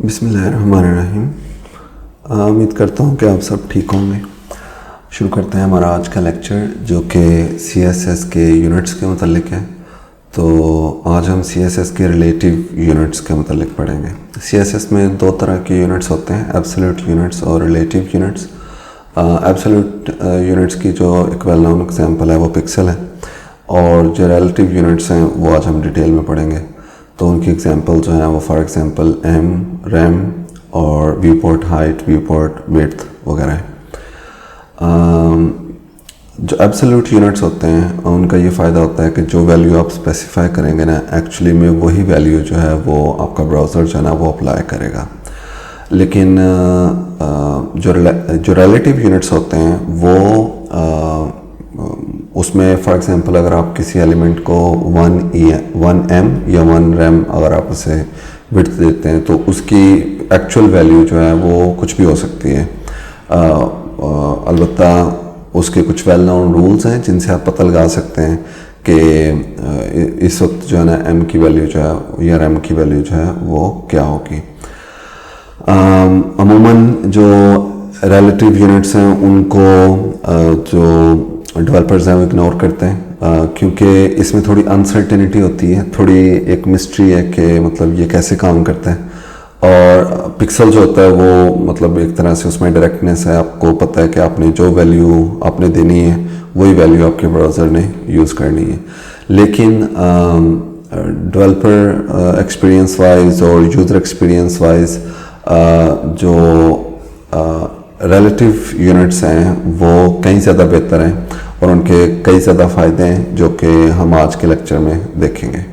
बिस्मिल्लाहिर्रहमानिर्रहीम। उम्मीद करता हूँ कि आप सब ठीक होंगे। शुरू करते हैं हमारा आज का लेक्चर जो कि CSS के यूनिट्स के मतलब है। तो आज हम CSS के रिलेटिव यूनिट्स के मतलब पढ़ेंगे। CSS में दो तरह के यूनिट्स होते हैं, एब्सोल्यूट यूनिट्स और रिलेटिव यूनिट्स। एब्सोल्यूट यूनिट्स की जो एक वेल नोन एग्जांपल है वो पिक्सल है, और जो रिलेटिव यूनिट्स हैं वो आज हम डिटेल में पढ़ेंगे। तो उनकी एग्जांपल जो है वो फॉर एग्जांपल एम, रैम और view port height, view port width वगैरह है। जो एब्सोल्यूट यूनिट्स होते हैं उनका ये फ़ायदा होता है कि जो वैल्यू आप स्पेसिफाई करेंगे ना, एक्चुअली में वही वैल्यू जो है वो आपका ब्राउज़र जो है ना वो अप्लाई करेगा। लेकिन जो रिलेटिव यूनिट्स होते हैं वो उसमें फॉर एग्जांपल अगर आप किसी एलिमेंट को 1m या 1 रैम अगर आप उसे विड्थ देते हैं तो उसकी एक्चुअल वैल्यू जो है वो कुछ भी हो सकती है। अलबत्ता उसके कुछ वेल नोन रूल्स हैं जिनसे आप पता लगा सकते हैं कि इस वक्त जो है ना m की वैल्यू जो है या रैम की वैल्यू जो है वो क्या होगी। अमूमन जो रिलेटिव यूनिट्स हैं उनको जो डेवलपर्स हैं वो इग्नोर करते हैं, क्योंकि इसमें थोड़ी अनसर्टेनिटी होती है, थोड़ी एक मिस्ट्री है कि मतलब ये कैसे काम करता है। और पिक्सल जो होता है वो मतलब एक तरह से उसमें डायरेक्टनेस है, आपको पता है कि आपने जो वैल्यू आपने देनी है वही वैल्यू आपके ब्राउज़र ने यूज़ करनी है। लेकिन डेवलपर एक्सपीरियंस वाइज और यूज़र एक्सपीरियंस वाइज जो रिलेटिव यूनिट्स हैं वो कहीं ज़्यादा बेहतर हैं और उनके कई ज़्यादा फ़ायदे हैं जो कि हम आज के लेक्चर में देखेंगे।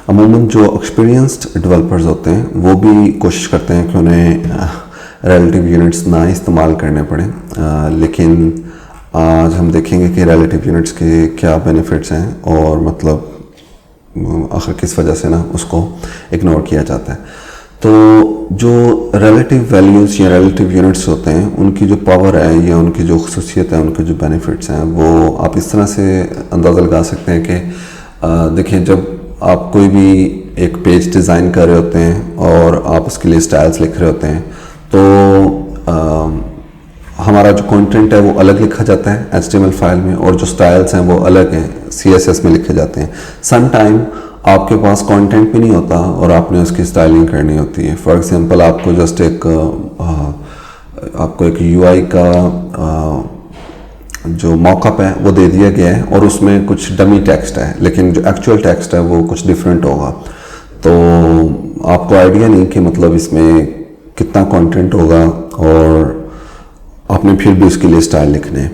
अमूमन जो एक्सपीरियंस्ड डेवलपर्स होते हैं वो भी कोशिश करते हैं कि उन्हें रिलेटिव यूनिट्स ना इस्तेमाल करने पड़े, लेकिन आज हम देखेंगे कि रिलेटिव यूनिट्स के क्या बेनिफिट्स हैं और मतलब आखिर किस वजह से ना उसको इग्नोर किया जाता है। तो जो रिलेटिव वैल्यूज़ या रिलेटिव यूनिट्स होते हैं उनकी जो पावर है या उनकी जो खसूसियत है, उनके जो बेनिफिट्स हैं वो आप इस तरह से अंदाज़ा लगा सकते हैं कि देखिए, जब आप कोई भी एक पेज डिज़ाइन कर रहे होते हैं और आप उसके लिए स्टाइल्स लिख रहे होते हैं तो हमारा जो कंटेंट है वो अलग लिखा जाता है HTML फाइल में, और जो स्टाइल्स हैं वो अलग हैं CSS में लिखे जाते हैं। सम टाइम आपके पास कंटेंट भी नहीं होता और आपने उसकी स्टाइलिंग करनी होती है। फॉर एग्जांपल आपको जस्ट आपको एक UI का जो मॉकअप है वो दे दिया गया है और उसमें कुछ डमी टेक्स्ट है, लेकिन जो एक्चुअल टेक्स्ट है वो कुछ डिफरेंट होगा। तो आपको आइडिया नहीं कि मतलब इसमें कितना कंटेंट होगा और आपने फिर भी उसके लिए स्टाइल लिखने हैं।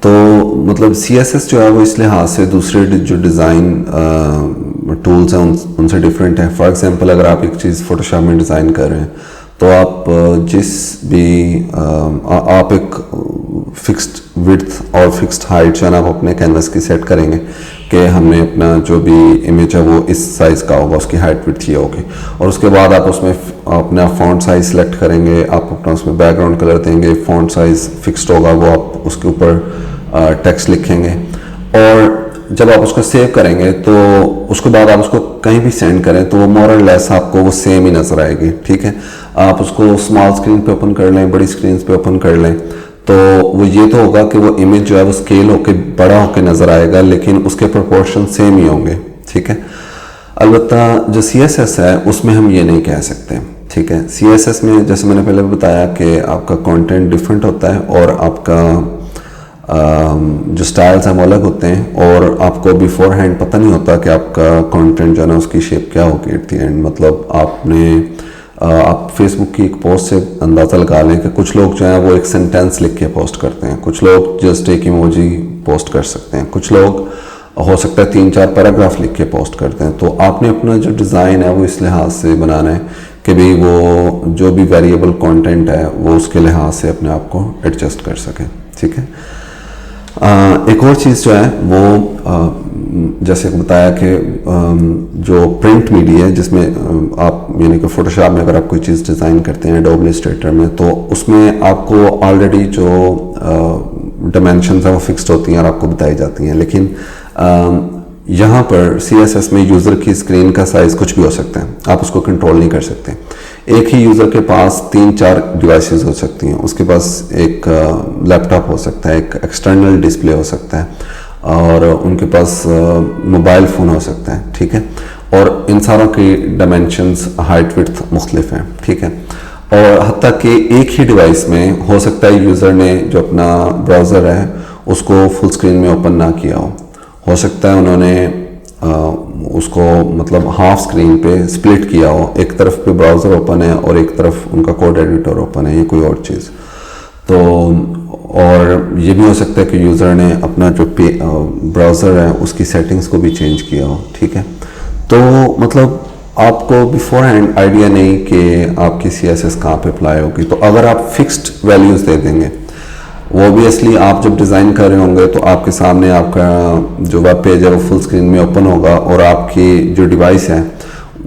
तो मतलब CSS जो है वो इस लिहाज से दूसरे जो डिज़ाइन टूल्स हैं उनसे डिफरेंट है। फॉर एग्जांपल अगर आप एक चीज़ फोटोशॉप में डिज़ाइन कर रहे हैं तो आप जिस भी आप एक फिक्स्ड विड्थ और फिक्स्ड हाइट जो है ना आप अपने कैनवस की सेट करेंगे कि हमने अपना जो भी इमेज है वो इस साइज़ का होगा, उसकी हाइट विड्थ ये होगी, और उसके बाद आप उसमें अपना फॉन्ट साइज सेलेक्ट करेंगे, आप अपना उसमें बैकग्राउंड कलर देंगे, फॉन्ट साइज फिक्स्ड होगा, वो आप उसके ऊपर टेक्स्ट लिखेंगे, और जब आप उसको सेव करेंगे तो उसके बाद आप उसको कहीं भी सेंड करें तो वो मोर और लेस आपको वो सेम ही नज़र आएगी। ठीक है, आप उसको स्मॉल स्क्रीन पे ओपन कर लें, बड़ी स्क्रीन पे ओपन कर लें, तो वो ये तो होगा कि वो इमेज जो है वो स्केल होके बड़ा होके नज़र आएगा, लेकिन उसके प्रोपोर्शन सेम ही होंगे। ठीक है, अलबत्ता जो CSS है उसमें हम ये नहीं कह सकते। ठीक है, CSS में जैसे मैंने पहले बताया कि आपका कंटेंट डिफरेंट होता है और आपका जो स्टाइल्स हैं वो अलग होते हैं, और आपको बिफोर हैंड पता नहीं होता कि आपका कंटेंट जो है ना उसकी शेप क्या होगी एट द एंड। मतलब आप फेसबुक की एक पोस्ट से अंदाज़ा लगा लें कि कुछ लोग जो हैं वो एक सेंटेंस लिख के पोस्ट करते हैं, कुछ लोग जस्ट एक इमोजी पोस्ट कर सकते हैं, कुछ लोग हो सकता है 3-4 पैराग्राफ लिख के पोस्ट करते हैं। तो आपने अपना जो डिज़ाइन है वो इस लिहाज से बनाना है कि भाई वो जो भी वेरिएबल कंटेंट है वो उसके लिहाज से अपने आप को एडजस्ट कर सके। ठीक है, एक और चीज़ जो है वो जैसे बताया कि जो प्रिंट मीडिया है जिसमें आप यानी कि फोटोशॉप में अगर आप कोई चीज़ डिज़ाइन करते हैं एडोब इलस्ट्रेटर में, तो उसमें आपको ऑलरेडी जो डायमेंशंस हैं वो फिक्स्ड होती हैं और आपको बताई जाती हैं। लेकिन यहाँ पर CSS में यूज़र की स्क्रीन का साइज़ कुछ भी हो सकता है, आप उसको कंट्रोल नहीं कर सकते। एक ही यूज़र के पास 3-4 डिवाइसेस हो सकती हैं, उसके पास एक लैपटॉप हो सकता है, एक एक्सटर्नल डिस्प्ले हो सकता है, और उनके पास मोबाइल फ़ोन हो सकता है, ठीक है। और इन सारों की डायमेंशंस, हाइट, विड्थ मुख्तलिफ हैं, ठीक है। और हत्ता कि एक ही डिवाइस में हो सकता है यूज़र ने जो अपना ब्राउज़र है उसको फुल स्क्रीन में ओपन ना किया हो सकता है उन्होंने उसको मतलब हाफ स्क्रीन पे स्प्लिट किया हो, एक तरफ पे ब्राउज़र ओपन है और एक तरफ उनका कोड एडिटर ओपन है, ये कोई और चीज़। तो और ये भी हो सकता है कि यूज़र ने अपना जो ब्राउज़र है उसकी सेटिंग्स को भी चेंज किया हो, ठीक है। तो मतलब आपको बिफोर हैंड आइडिया नहीं कि आपकी CSS कहाँ पे अप्लाई होगी। तो अगर आप फिक्स्ड वैल्यूज़ दे देंगे, वो ऑब्वियसली आप जब डिज़ाइन कर रहे होंगे तो आपके सामने आपका जो वेब पेज है वो फुल स्क्रीन में ओपन होगा, और आपकी जो डिवाइस है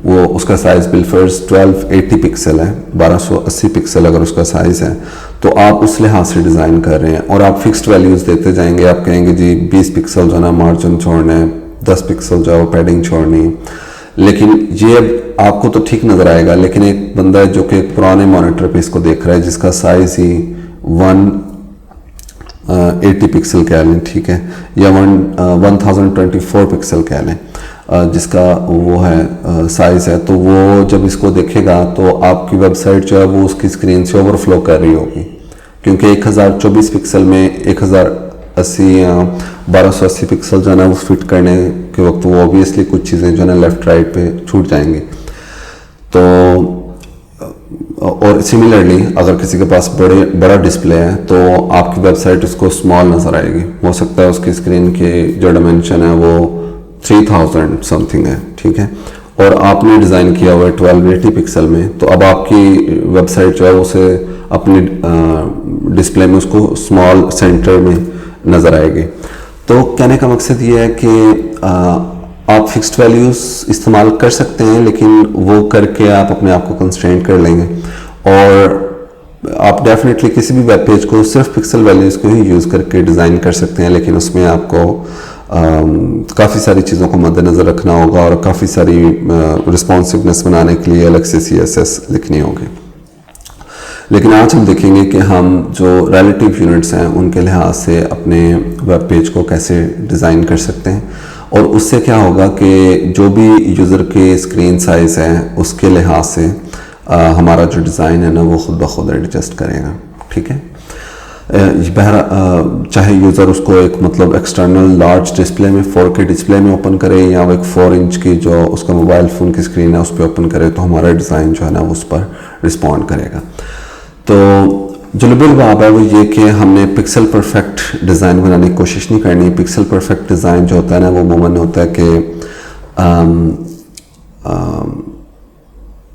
वो उसका साइज़ बिलफर्ज 1280 पिक्सल है, 1280 पिक्सल अगर उसका साइज़ है, तो आप उस लिहाज से डिज़ाइन कर रहे हैं और आप फिक्स्ड वैल्यूज़ देते जाएंगे। आप कहेंगे जी 20 पिक्सल जो है ना मार्जिन छोड़ना है, 10 पिक्सल जो है पैडिंग छोड़नी है। लेकिन ये आपको तो ठीक नज़र आएगा, लेकिन एक बंदा है जो कि पुराने मॉनिटर पे इसको देख रहा है जिसका साइज़ ही 180 पिक्सल कह लें, ठीक है, या 1024 पिक्सल कह लें जिसका वो है साइज़ है, तो वो जब इसको देखेगा तो आपकी वेबसाइट जो है वो उसकी स्क्रीन से ओवरफ्लो कर रही होगी, क्योंकि 1024 पिक्सल में 1080 या 1280 पिक्सल जो है ना वो फिट करने के वक्त वो ऑब्वियसली कुछ चीज़ें जो है ना लेफ़्ट राइट पे छूट जाएंगी। तो और सिमिलरली अगर किसी के पास बड़ा डिस्प्ले है तो आपकी वेबसाइट उसको स्मॉल नज़र आएगी, हो सकता है उसकी स्क्रीन के जो डायमेंशन है वो 3000 समथिंग है, ठीक है, और आपने डिज़ाइन किया हुआ है 1280 पिक्सल में, तो अब आपकी वेबसाइट जो है उसे अपनी डिस्प्ले में उसको स्मॉल सेंटर में नज़र आएगी। तो कहने का मकसद ये है कि आप फिक्स्ड वैल्यूज़ इस्तेमाल कर सकते हैं, लेकिन वो करके आप अपने आप को कंस्ट्रेंट कर लेंगे, और आप डेफिनेटली किसी भी वेब पेज को सिर्फ पिक्सल वैल्यूज़ को ही यूज़ करके डिज़ाइन कर सकते हैं, लेकिन उसमें आपको काफ़ी सारी चीज़ों को मद्देनज़र रखना होगा और काफ़ी सारी रिस्पॉन्सिवनेस बनाने के लिए अलग से CSS लिखनी होगी। लेकिन आज हम देखेंगे कि हम जो रिलेटिव यूनिट्स हैं उनके लिहाज से अपने वेब पेज को कैसे डिज़ाइन कर सकते हैं, और उससे क्या होगा कि जो भी यूज़र के स्क्रीन साइज़ है उसके लिहाज से हमारा जो डिज़ाइन है ना वो खुद ब खुद एडजस्ट करेगा, ठीक है। चाहे यूज़र उसको एक मतलब एक्सटर्नल लार्ज डिस्प्ले में 4K डिस्प्ले में ओपन करे या वो एक 4 इंच की जो उसका मोबाइल फ़ोन की स्क्रीन है उस पर ओपन करे, तो हमारा डिज़ाइन जो है ना उस पर रिस्पॉन्ड करेगा। तो जो लुबुल बाब है वो ये कि हमने पिक्सल परफेक्ट डिज़ाइन बनाने की कोशिश नहीं करनी। पिक्सल परफेक्ट डिज़ाइन जो होता है ना वो अमूमन होता है कि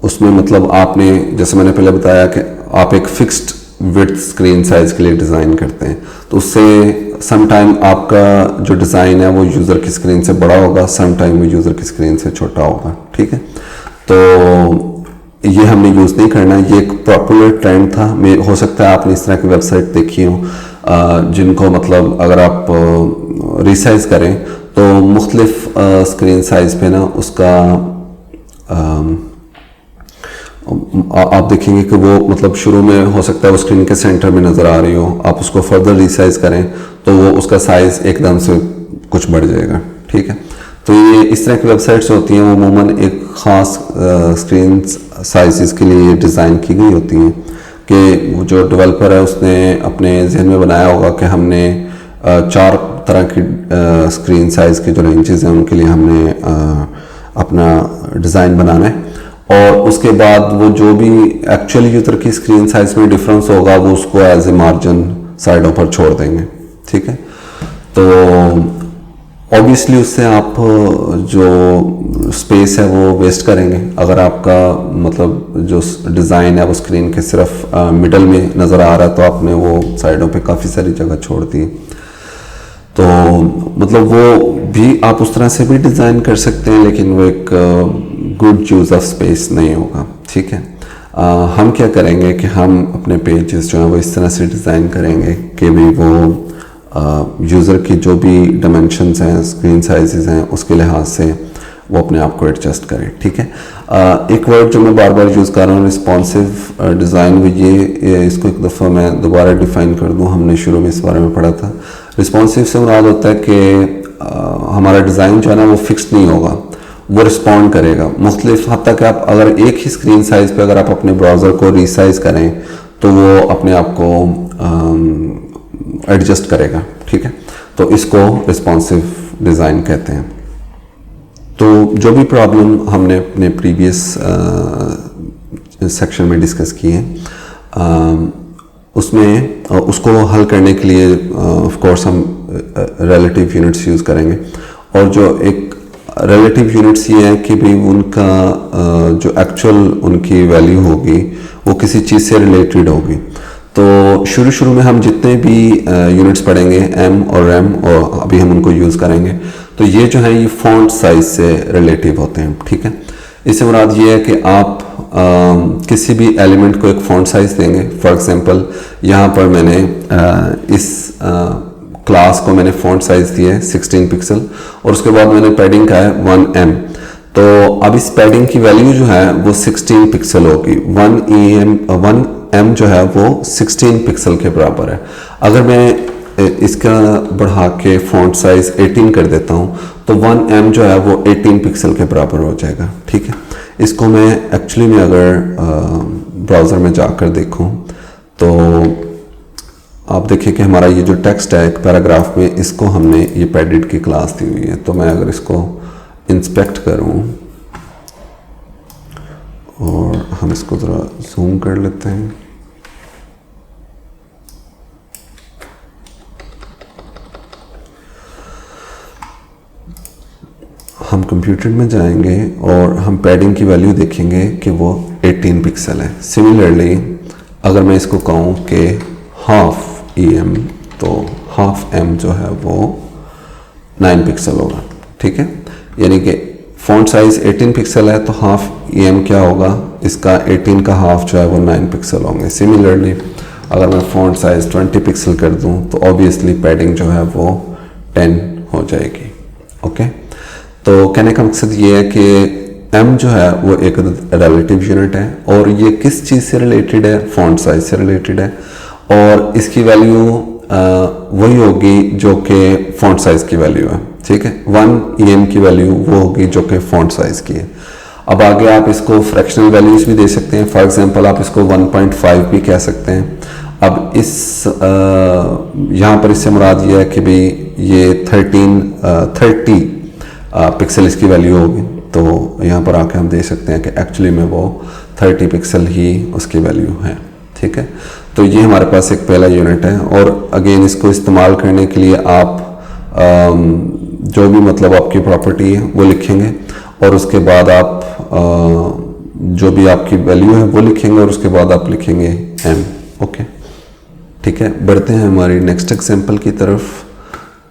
उसमें मतलब आपने, जैसे मैंने पहले बताया कि आप एक फिक्स्ड विड्थ स्क्रीन साइज़ के लिए डिज़ाइन करते हैं, तो उससे सम टाइम आपका जो डिज़ाइन है वो यूज़र की स्क्रीन से बड़ा होगा, सम टाइम वो यूज़र की स्क्रीन से छोटा होगा, ठीक है। तो ये हमने यूज़ नहीं करना, ये एक पॉपुलर ट्रेंड था। हो सकता है आपने इस तरह की वेबसाइट देखी हो जिनको मतलब अगर आप रिसाइज करें तो मुख्तलिफ स्क्रीन साइज़ पे ना उसका आप देखेंगे कि वो मतलब शुरू में हो सकता है वो स्क्रीन के सेंटर में नज़र आ रही हो, आप उसको फर्दर रिसाइज करें तो वो उसका साइज़ एकदम से कुछ बढ़ जाएगा, ठीक है। तो ये इस तरह की वेबसाइट्स होती हैं, वो अमूमन एक ख़ास स्क्रीन साइज़ के लिए डिज़ाइन की गई होती हैं कि वो जो डेवलपर है उसने अपने जहन में बनाया होगा कि हमने 4 तरह की स्क्रीन साइज़ के जो रेंजेस हैं उनके लिए हमने अपना डिज़ाइन बनाना है, और उसके बाद वो जो भी एक्चुअल यूज़र की स्क्रीन साइज़ में डिफरेंस होगा वो उसको एज ए मार्जिन साइडों पर छोड़ देंगे, ठीक है। तो ऑब्वियसली उससे आप जो स्पेस है वो वेस्ट करेंगे। अगर आपका मतलब जो डिज़ाइन है वो स्क्रीन के सिर्फ मिडल में नज़र आ रहा है तो आपने वो साइडों पे काफ़ी सारी जगह छोड़ दी, तो मतलब वो भी आप उस तरह से भी डिज़ाइन कर सकते हैं, लेकिन वो एक गुड यूज़ ऑफ स्पेस नहीं होगा, ठीक है। हम क्या करेंगे कि हम अपने पेजेस जो हैं वो इस तरह से डिज़ाइन करेंगे कि भी वो यूज़र की जो भी डायमेंशंस हैं, स्क्रीन साइजेस हैं, उसके लिहाज से वो अपने आप को एडजस्ट करें। ठीक है, एक वर्ड जो मैं बार बार यूज़ कर रहा हूँ रिस्पॉन्सिव डिज़ाइन, ये इसको एक दफ़ा मैं दोबारा डिफ़ाइन कर दूँ। हमने शुरू में इस बारे में पढ़ा था। रिस्पॉन्सिव से मुराद होता है कि हमारा डिज़ाइन जो है ना वो फिक्स नहीं होगा, वो रिस्पॉन्ड करेगा मुख्तलिफ हद तक। आप अगर एक ही स्क्रीन साइज़ पे अगर आप अपने ब्राउज़र को रीसाइज करें तो वो अपने आप को एडजस्ट करेगा। ठीक है, तो इसको रिस्पॉन्सिव डिज़ाइन कहते हैं। तो जो भी प्रॉब्लम हमने अपने प्रीवियस सेक्शन में डिस्कस की है, उसमें उसको हल करने के लिए ऑफ कोर्स हम रिलेटिव यूनिट्स यूज़ करेंगे। और जो एक रिलेटिव यूनिट्स ये है कि भाई उनका जो एक्चुअल उनकी वैल्यू होगी वो किसी चीज़ से रिलेटेड होगी। तो शुरू में हम जितने भी यूनिट्स पढ़ेंगे एम और एम, और अभी हम उनको यूज़ करेंगे, तो ये जो है ये फॉन्ट साइज से रिलेटिव होते हैं। ठीक है, इससे मुराद ये है कि आप किसी भी एलिमेंट को एक फॉन्ट साइज देंगे। फॉर एग्जांपल यहाँ पर मैंने इस क्लास को मैंने फॉन्ट साइज दिया है 16 पिक्सल, और उसके बाद मैंने पैडिंग का है 1M। तो अब इस पैडिंग की वैल्यू जो है वो 16 पिक्सल होगी। 1M जो है वो 16 पिक्सल के बराबर है। अगर मैं इसका बढ़ा के फॉन्ट साइज 18 कर देता हूँ तो 1M जो है वो 18 पिक्सल के बराबर हो जाएगा। ठीक है, इसको मैं एक्चुअली में अगर ब्राउज़र में जाकर देखूँ तो आप देखिए कि हमारा ये जो टेक्स्ट है एक पैराग्राफ में, इसको हमने ये पैडिड की क्लास दी हुई है। तो मैं अगर इसको इंस्पेक्ट करूँ और हम इसको ज़रा जूम कर लेते हैं, हम कंप्यूटर में जाएंगे और हम पैडिंग की वैल्यू देखेंगे कि वो 18 पिक्सल है। सिमिलरली अगर मैं इसको कहूँ कि हाफ EM, तो हाफ M जो है वो 9 पिक्सल होगा। ठीक है, यानी कि फॉन्ट साइज 18 पिक्सल है तो हाफ EM क्या होगा, इसका 18 का हाफ जो है वो 9 पिक्सल होंगे। सिमिलरली अगर मैं फॉन्ट साइज 20 पिक्सल कर दूं तो ऑब्वियसली पैडिंग जो है वो 10 हो जाएगी। ओके, तो कहने का मकसद ये है कि M जो है वो एक रिलेटिव यूनिट है, और ये किस चीज़ से रिलेटेड है, फॉन्ट साइज से रिलेटेड है, और इसकी वैल्यू वही होगी जो कि फॉन्ट साइज की वैल्यू है। ठीक है, 1EM की वैल्यू वो होगी जो कि फॉन्ट साइज की है। अब आगे आप इसको फ्रैक्शनल वैल्यूज भी दे सकते हैं। फॉर एग्जांपल आप इसको 1.5 भी कह सकते हैं। अब इस यहाँ पर इससे मुराद ये है कि भाई ये 30 पिक्सल इसकी वैल्यू होगी। तो यहाँ पर आके हम देख सकते हैं कि एक्चुअली में वो 30 पिक्सल ही उसकी वैल्यू है। ठीक है, तो ये हमारे पास एक पहला यूनिट है। और अगेन इसको इस्तेमाल करने के लिए आप जो भी मतलब आपकी प्रॉपर्टी है वो लिखेंगे, और उसके बाद आप जो भी आपकी वैल्यू है वो लिखेंगे, और उसके बाद आप लिखेंगे M। ओके, ठीक है, बढ़ते हैं हमारी नेक्स्ट एग्जांपल की तरफ।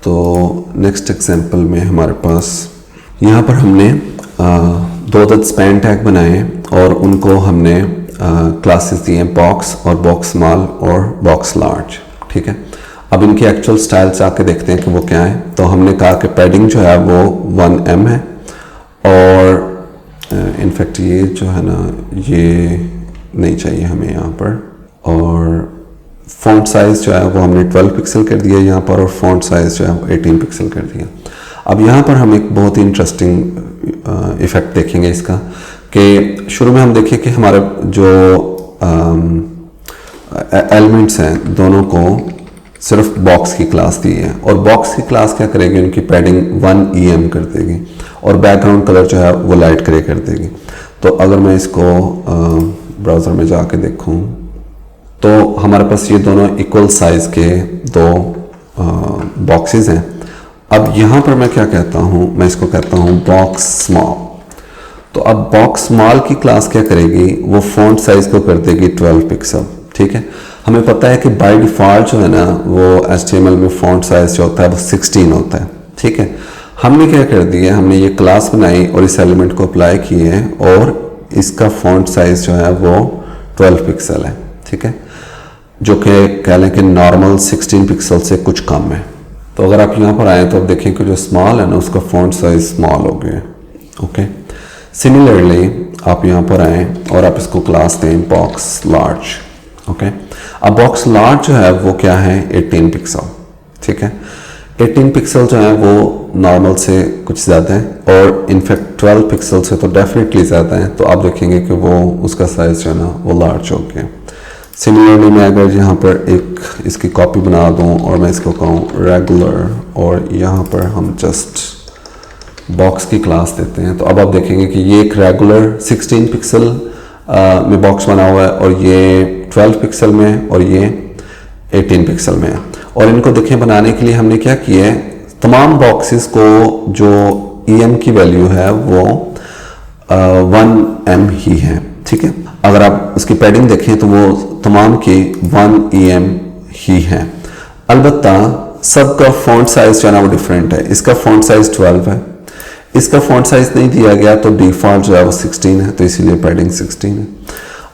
तो नेक्स्ट एग्जांपल में हमारे पास यहाँ पर हमने दो अदद स्पैन टैग बनाए हैं, और उनको हमने क्लासेस दिए हैं बॉक्स और बॉक्स स्मॉल और बॉक्स लार्ज। ठीक है, अब इनकी एक्चुअल स्टाइल से आके देखते हैं कि वो क्या है। तो हमने कहा कि पैडिंग जो है वो 1M है, और इनफैक्ट ये जो है ना ये नहीं चाहिए हमें यहाँ पर, और फॉन्ट साइज जो है वो हमने 12 पिक्सल कर दिया यहाँ पर, और फॉन्ट साइज जो है वो 18 पिक्सल कर दिया। अब यहाँ पर हम एक बहुत ही इंटरेस्टिंग इफेक्ट देखेंगे इसका, कि शुरू में हम देखें कि हमारे जो एलिमेंट्स हैं दोनों को सिर्फ बॉक्स की क्लास दी है, और बॉक्स की क्लास क्या करेगी, उनकी पैडिंग 1EM कर देगी, और बैकग्राउंड कलर जो है वो लाइट ग्रे कर देगी। तो अगर मैं इसको ब्राउज़र में जाके देखूं तो हमारे पास ये दोनों इक्वल साइज़ के दो बॉक्सेस हैं। अब यहाँ पर मैं क्या कहता हूँ, मैं इसको कहता हूँ बॉक्स स्मॉल। तो अब बॉक्स स्मॉल की क्लास क्या करेगी, वो फॉन्ट साइज को कर देगी 12 पिक्सल। ठीक है, हमें पता है कि बाय डिफ़ॉल्ट जो है ना वो HTML में फॉन्ट साइज जो होता है वो 16 होता है। ठीक है, हमने क्या कर दिया, हमने ये क्लास बनाई और इस एलिमेंट को अप्लाई किए, और इसका फॉन्ट साइज जो है वो 12 पिक्सल है। ठीक है, जो कि कह लें कि नॉर्मल 16 पिक्सल से कुछ कम है। तो अगर आप यहाँ पर आए तो आप देखें कि जो स्मॉल है ना उसका फॉन्ट साइज स्मॉल हो गया। ओके, सिमिलरली आप यहाँ पर आए और आप इसको क्लास दें बॉक्स लार्ज। ओके, अब बॉक्स लार्ज जो है वो क्या है 18 पिक्सल। ठीक है, 18 पिक्सल जो है वो नॉर्मल से कुछ ज़्यादा है और इनफैक्ट 12 पिक्सल से तो डेफिनेटली ज़्यादा है। तो आप देखेंगे कि वो उसका साइज़ जो है ना वो लार्ज हो गया। सिमिलरली मैं अगर यहाँ पर एक इसकी कॉपी बना दूँ और मैं इसको कहूँ रेगुलर और यहाँ पर हम जस्ट बॉक्स की क्लास देते हैं, तो अब आप देखेंगे कि ये एक रेगुलर 16 पिक्सल में बॉक्स बना हुआ है और ये 12 पिक्सल में और ये 18 पिक्सल में है। और इनको देखें बनाने के लिए हमने क्या किया है, तमाम बॉक्सेस को जो EM की वैल्यू है वो 1M ही है। ठीक है, अगर आप इसकी पैडिंग देखें तो वो तमाम की 1 EM ही है। अलबत्ता सबका फॉन्ट साइज जो है ना वो डिफरेंट है। इसका फॉन्ट साइज 12 है, इसका फॉन्ट साइज नहीं दिया गया तो डिफॉल्ट जो है वो 16 है, तो इसीलिए पैडिंग 16 है।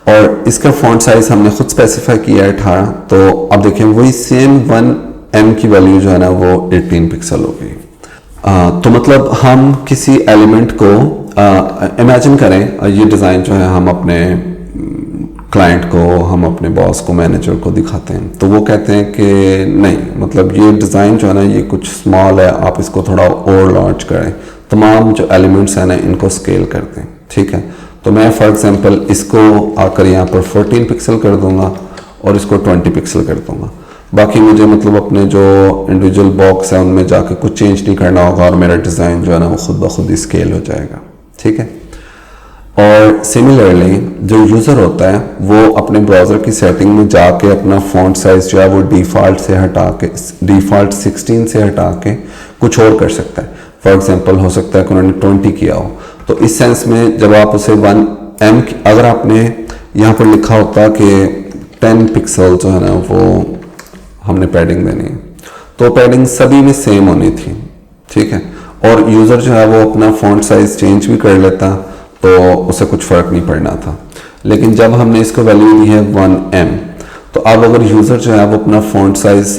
और इसका फॉन्ट साइज हमने खुद स्पेसिफाई किया है 18। तो अब देखें वही सेम 1M की वैल्यू जो है ना वो 18 पिक्सल हो गई। तो मतलब हम किसी एलिमेंट को इमेजिन करें, ये डिज़ाइन जो है हम अपने क्लाइंट को, हम अपने बॉस को, मैनेजर को दिखाते हैं, तो वो कहते हैं कि नहीं मतलब ये डिज़ाइन जो है ना ये कुछ स्मॉल है, आप इसको थोड़ा और लार्ज करें, तमाम जो एलिमेंट्स हैं ना इनको स्केल कर दें। ठीक है, तो मैं फॉर एग्जांपल इसको आकर यहाँ पर 14 पिक्सल कर दूंगा और इसको 20 पिक्सल कर दूंगा। बाकी मुझे मतलब अपने जो इंडिविजुअल बॉक्स है उनमें जाके कुछ चेंज नहीं करना होगा और मेरा डिज़ाइन जो है ना वो खुद ब खुद ही स्केल हो जाएगा। ठीक है, और सिमिलरली जो यूज़र होता है वो अपने ब्राउज़र की सेटिंग में जाके अपना फॉन्ट साइज जो है वो डिफ़ॉल्ट से हटा के, डिफ़ॉल्ट 16 से हटा के कुछ और कर सकता है। फॉर एग्जांपल हो सकता है कि उन्होंने 20 किया हो, तो इस सेंस में जब आप उसे 1M अगर आपने यहाँ पर लिखा होता कि 10 पिक्सल जो है ना वो हमने पैडिंग देनी है, तो पैडिंग सभी में सेम होनी थी। ठीक है, और यूज़र जो है वो अपना फॉन्ट साइज चेंज भी कर लेता तो उसे कुछ फ़र्क नहीं पड़ना था। लेकिन जब हमने इसको वैल्यू दी है 1M, तो अब अगर यूज़र जो है वो अपना फॉन्ट साइज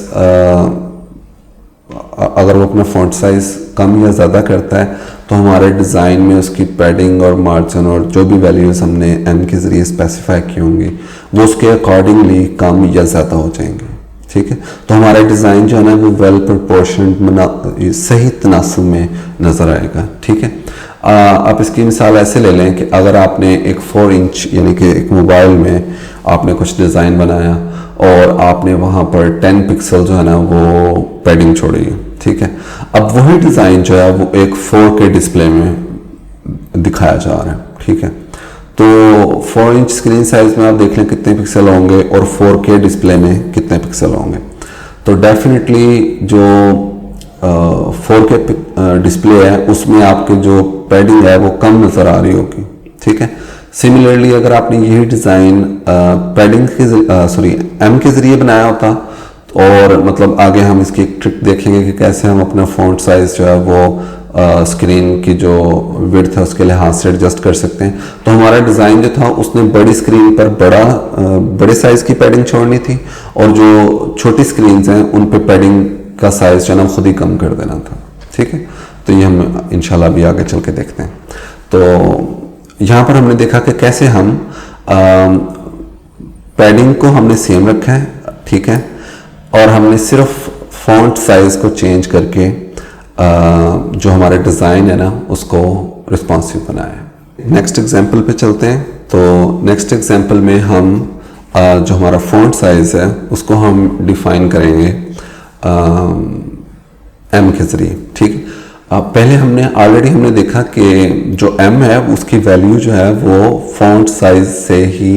अगर वो अपना फॉन्ट साइज कम या ज़्यादा करता है तो हमारे डिज़ाइन में उसकी पैडिंग और मार्जिन और जो भी वैल्यूज़ हमने M के ज़रिए स्पेसिफाई की होंगी वो उसके अकॉर्डिंगली कम या ज़्यादा हो जाएंगे। ठीक है, तो हमारा डिज़ाइन जो है ना वो वेल प्रोपोर्शनड सही तनासब में नज़र आएगा। ठीक है, आप इसकी मिसाल ऐसे ले लें कि अगर आपने एक 4 इंच यानी कि एक मोबाइल में आपने कुछ डिज़ाइन बनाया और आपने वहाँ पर 10 पिक्सल जो है ना वो पैडिंग छोड़ी है। ठीक है, अब वही डिज़ाइन जो है वो एक 4K डिस्प्ले में दिखाया जा रहा है। ठीक है, तो 4 इंच स्क्रीन साइज में आप देख लें कितने पिक्सल होंगे और 4K डिस्प्ले में कितने पिक्सल होंगे। तो डेफिनेटली जो 4K डिस्प्ले है उसमें आपके जो पैडिंग है वो कम नज़र आ रही होगी। ठीक है, सिमिलरली अगर आपने यही डिज़ाइन पैडिंग के M के ज़रिए बनाया होता और मतलब आगे हम इसकी एक ट्रिक देखेंगे कि कैसे हम अपना फॉन्ट साइज जो है वो स्क्रीन की जो विड्थ है उसके लिहाज से एडजस्ट कर सकते हैं, तो हमारा डिज़ाइन जो था उसने बड़ी स्क्रीन पर बड़े साइज़ की पैडिंग छोड़नी थी और जो छोटी स्क्रीन हैं उन पे पैडिंग का साइज जो है ना खुद ही कम कर देना था। ठीक है, तो ये हम इंशाल्लाह भी आगे चल के देखते हैं। तो यहाँ पर हमने देखा कि कैसे हम पैडिंग को हमने सेम रखा है। ठीक है, और हमने सिर्फ फॉन्ट साइज को चेंज करके जो हमारे डिज़ाइन है ना उसको रिस्पॉन्सिव बनाया है। नेक्स्ट एग्जांपल पे चलते हैं। तो नेक्स्ट एग्जांपल में हम जो हमारा फॉन्ट साइज है उसको हम डिफाइन करेंगे M के ज़रिए। ठीक, पहले ऑलरेडी हमने देखा कि जो M है उसकी वैल्यू जो है वो फॉन्ट साइज से ही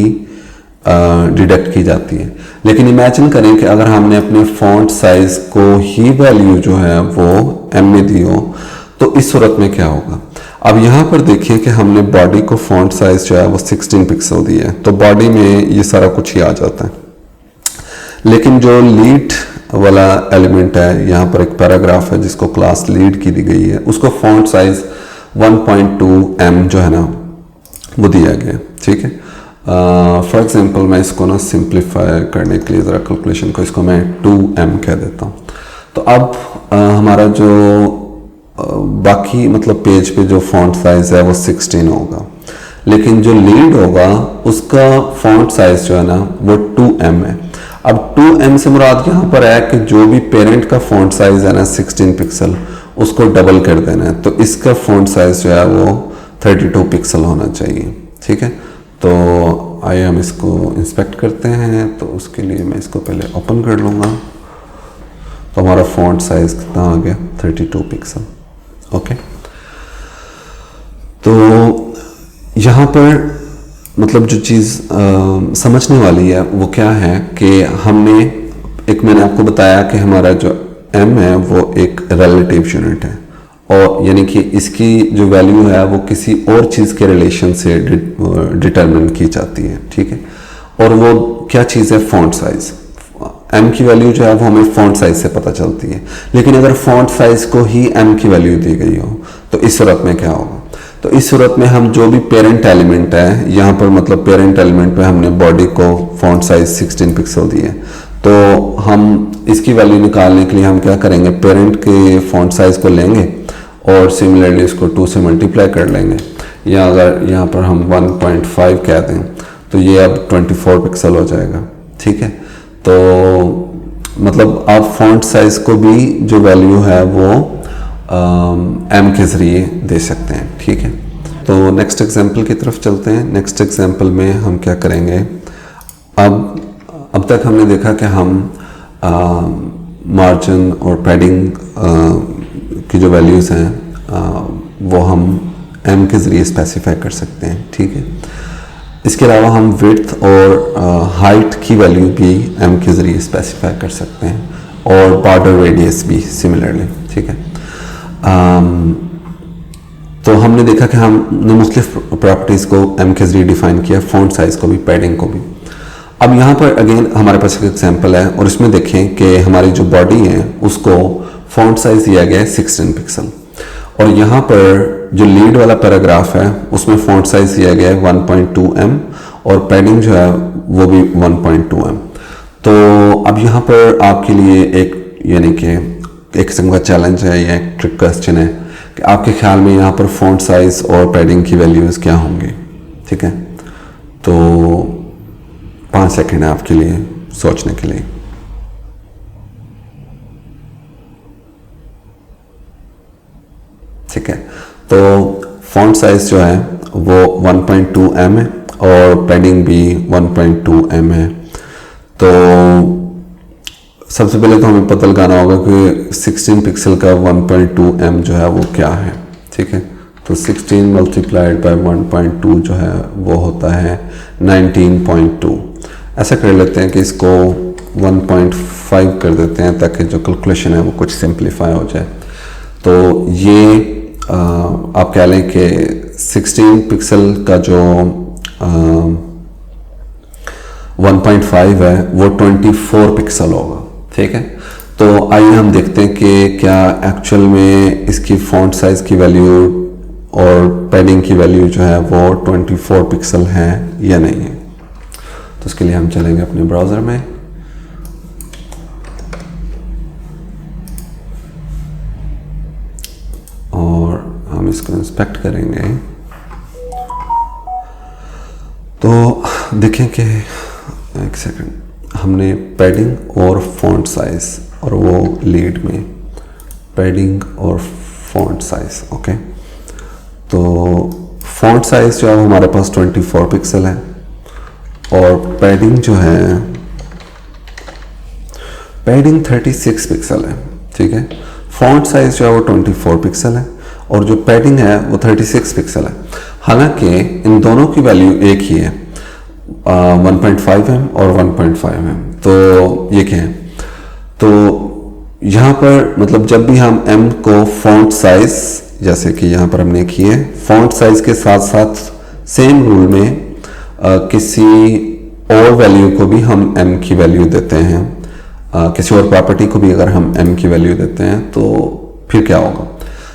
डिडक्ट की जाती है। लेकिन इमेजिन करें कि अगर हमने अपने फॉन्ट साइज को ही वैल्यू जो है वो M में दी हो तो इस सूरत में क्या होगा। अब यहाँ पर देखिए कि हमने बॉडी को फॉन्ट साइज जो है वो 16 पिक्सल दिया है, तो बॉडी में ये सारा कुछ ही आ जाता है। लेकिन जो लीड वाला एलिमेंट है, यहाँ पर एक पैराग्राफ है जिसको क्लास लीड की दी गई है, उसको फॉन्ट साइज 1.2 M जो है ना वो दिया गया। ठीक है, फॉर एग्जांपल मैं इसको ना सिंप्लीफाई करने के लिए ज़रा कैलकुलेशन को इसको मैं 2m कह देता हूँ। तो अब हमारा जो बाकी मतलब पेज पे जो फॉन्ट साइज है वो 16 होगा, लेकिन जो लीड होगा उसका फॉन्ट साइज जो है ना वो 2m है। अब 2m से मुराद यहाँ पर है कि जो भी पेरेंट का फॉन्ट साइज है ना 16 पिक्सल, उसको डबल कर देना है, तो इसका फॉन्ट साइज जो है वो 32 पिक्सल होना चाहिए। ठीक है, तो आइए हम इसको इंस्पेक्ट करते हैं। तो उसके लिए मैं इसको पहले ओपन कर लूँगा। तो हमारा फॉन्ट साइज कितना आ गया, 32 पिक्सल। ओके, तो यहाँ पर मतलब जो चीज़ समझने वाली है वो क्या है कि हमने एक, मैंने आपको बताया कि हमारा जो m है वो एक रिलेटिव यूनिट है, और यानी कि इसकी जो वैल्यू है वो किसी और चीज़ के रिलेशन से डिटरमिन की जाती है। ठीक है, और वो क्या चीज़ है, फॉन्ट साइज। m की वैल्यू जो है वो हमें फॉन्ट साइज से पता चलती है, लेकिन अगर फॉन्ट साइज को ही m की वैल्यू दी गई हो तो इस सूरत में क्या होगा। तो इस सूरत में हम जो भी पेरेंट एलिमेंट है, यहाँ पर मतलब पेरेंट एलिमेंट पे हमने बॉडी को फॉन्ट साइज 16 पिक्सल दिए, तो हम इसकी वैल्यू निकालने के लिए हम क्या करेंगे, पेरेंट के फॉन्ट साइज को लेंगे और सिमिलरली इसको 2 से मल्टीप्लाई कर लेंगे, या अगर यहाँ पर हम 1.5 कह दें तो ये अब 24 पिक्सल हो जाएगा। ठीक है, तो मतलब आप फॉन्ट साइज को भी जो वैल्यू है वो m के ज़रिए दे सकते हैं। ठीक है, तो नेक्स्ट एग्जांपल की तरफ चलते हैं। नेक्स्ट एग्जांपल में हम क्या करेंगे, अब तक हमने देखा कि हम मार्जिन और पैडिंग की जो वैल्यूज़ हैं वो हम m के ज़रिए स्पेसिफाई कर सकते हैं। ठीक है, इसके अलावा हम विड्थ और हाइट की वैल्यू भी m के ज़रिए स्पेसिफाई कर सकते हैं, और बॉर्डर रेडियस भी सिमिलरली। ठीक है, तो हमने देखा कि हमने मुख्तलिफ प्रॉपर्टीज़ को m के ज़रिए डिफ़ाइन किया, फ़ॉन्ट साइज़ को भी, पैडिंग को भी। अब यहाँ पर अगेन हमारे पास एक एग्जांपल है, और इसमें देखें कि हमारी जो बॉडी है उसको फ़ॉन्ट साइज़ दिया गया है 16 पिक्सल, और यहाँ पर जो लीड वाला पैराग्राफ है उसमें फ़ॉन्ट साइज़ दिया गया है 1.2m, और पैडिंग जो है वो भी 1.2m। तो अब यहाँ पर आपके लिए एक यानी कि एक किस्म का चैलेंज है या एक ट्रिक क्वेश्चन है कि आपके ख्याल में यहाँ पर फॉन्ट साइज और पैडिंग की वैल्यूज़ क्या होंगी। ठीक है, तो 5 सेकंड है आपके लिए सोचने के लिए। ठीक है, तो फॉन्ट साइज जो है वो 1.2m है और पैडिंग भी 1.2m है। तो सबसे पहले तो हमें पता लगाना होगा कि 16 पिक्सल का 1.2m जो है वो क्या है। ठीक है, तो 16 मल्टीप्लाइड बाय 1.2 जो है वो होता है 19.2। ऐसा कर लेते हैं कि इसको 1.5 कर देते हैं ताकि जो कैलकुलेशन है वो कुछ सिंप्लीफाई हो जाए। तो ये आप कह लें कि 16 पिक्सल का जो 1.5 है वो 24 पिक्सल होगा। ठीक है, तो आइए हम देखते हैं कि क्या एक्चुअल में इसकी फॉन्ट साइज की वैल्यू और पैडिंग की वैल्यू जो है वो 24 पिक्सल है या नहीं है। तो उसके लिए हम चलेंगे अपने ब्राउज़र में, और हम इसको इंस्पेक्ट करेंगे। तो देखें कि एक सेकंड, हमने पैडिंग और फॉन्ट साइज, और वो लीड में पैडिंग और फॉन्ट साइज। ओके, तो फॉन्ट साइज जो है हमारे पास 24 पिक्सल है, और पैडिंग जो है पैडिंग 36 पिक्सल है। ठीक है, फॉन्ट साइज जो है वो 24 पिक्सल है, और जो पैडिंग है वो 36 पिक्सल है। हालांकि इन दोनों की वैल्यू एक ही है, 1.5m और 1.5m। तो ये क्या है, तो यहाँ पर मतलब जब भी हम m को फॉन्ट साइज, जैसे कि यहाँ पर हमने किए फॉन्ट साइज के साथ साथ सेम रूल में किसी और वैल्यू को भी हम m की वैल्यू देते हैं, किसी और प्रॉपर्टी को भी अगर हम m की वैल्यू देते हैं तो फिर क्या होगा,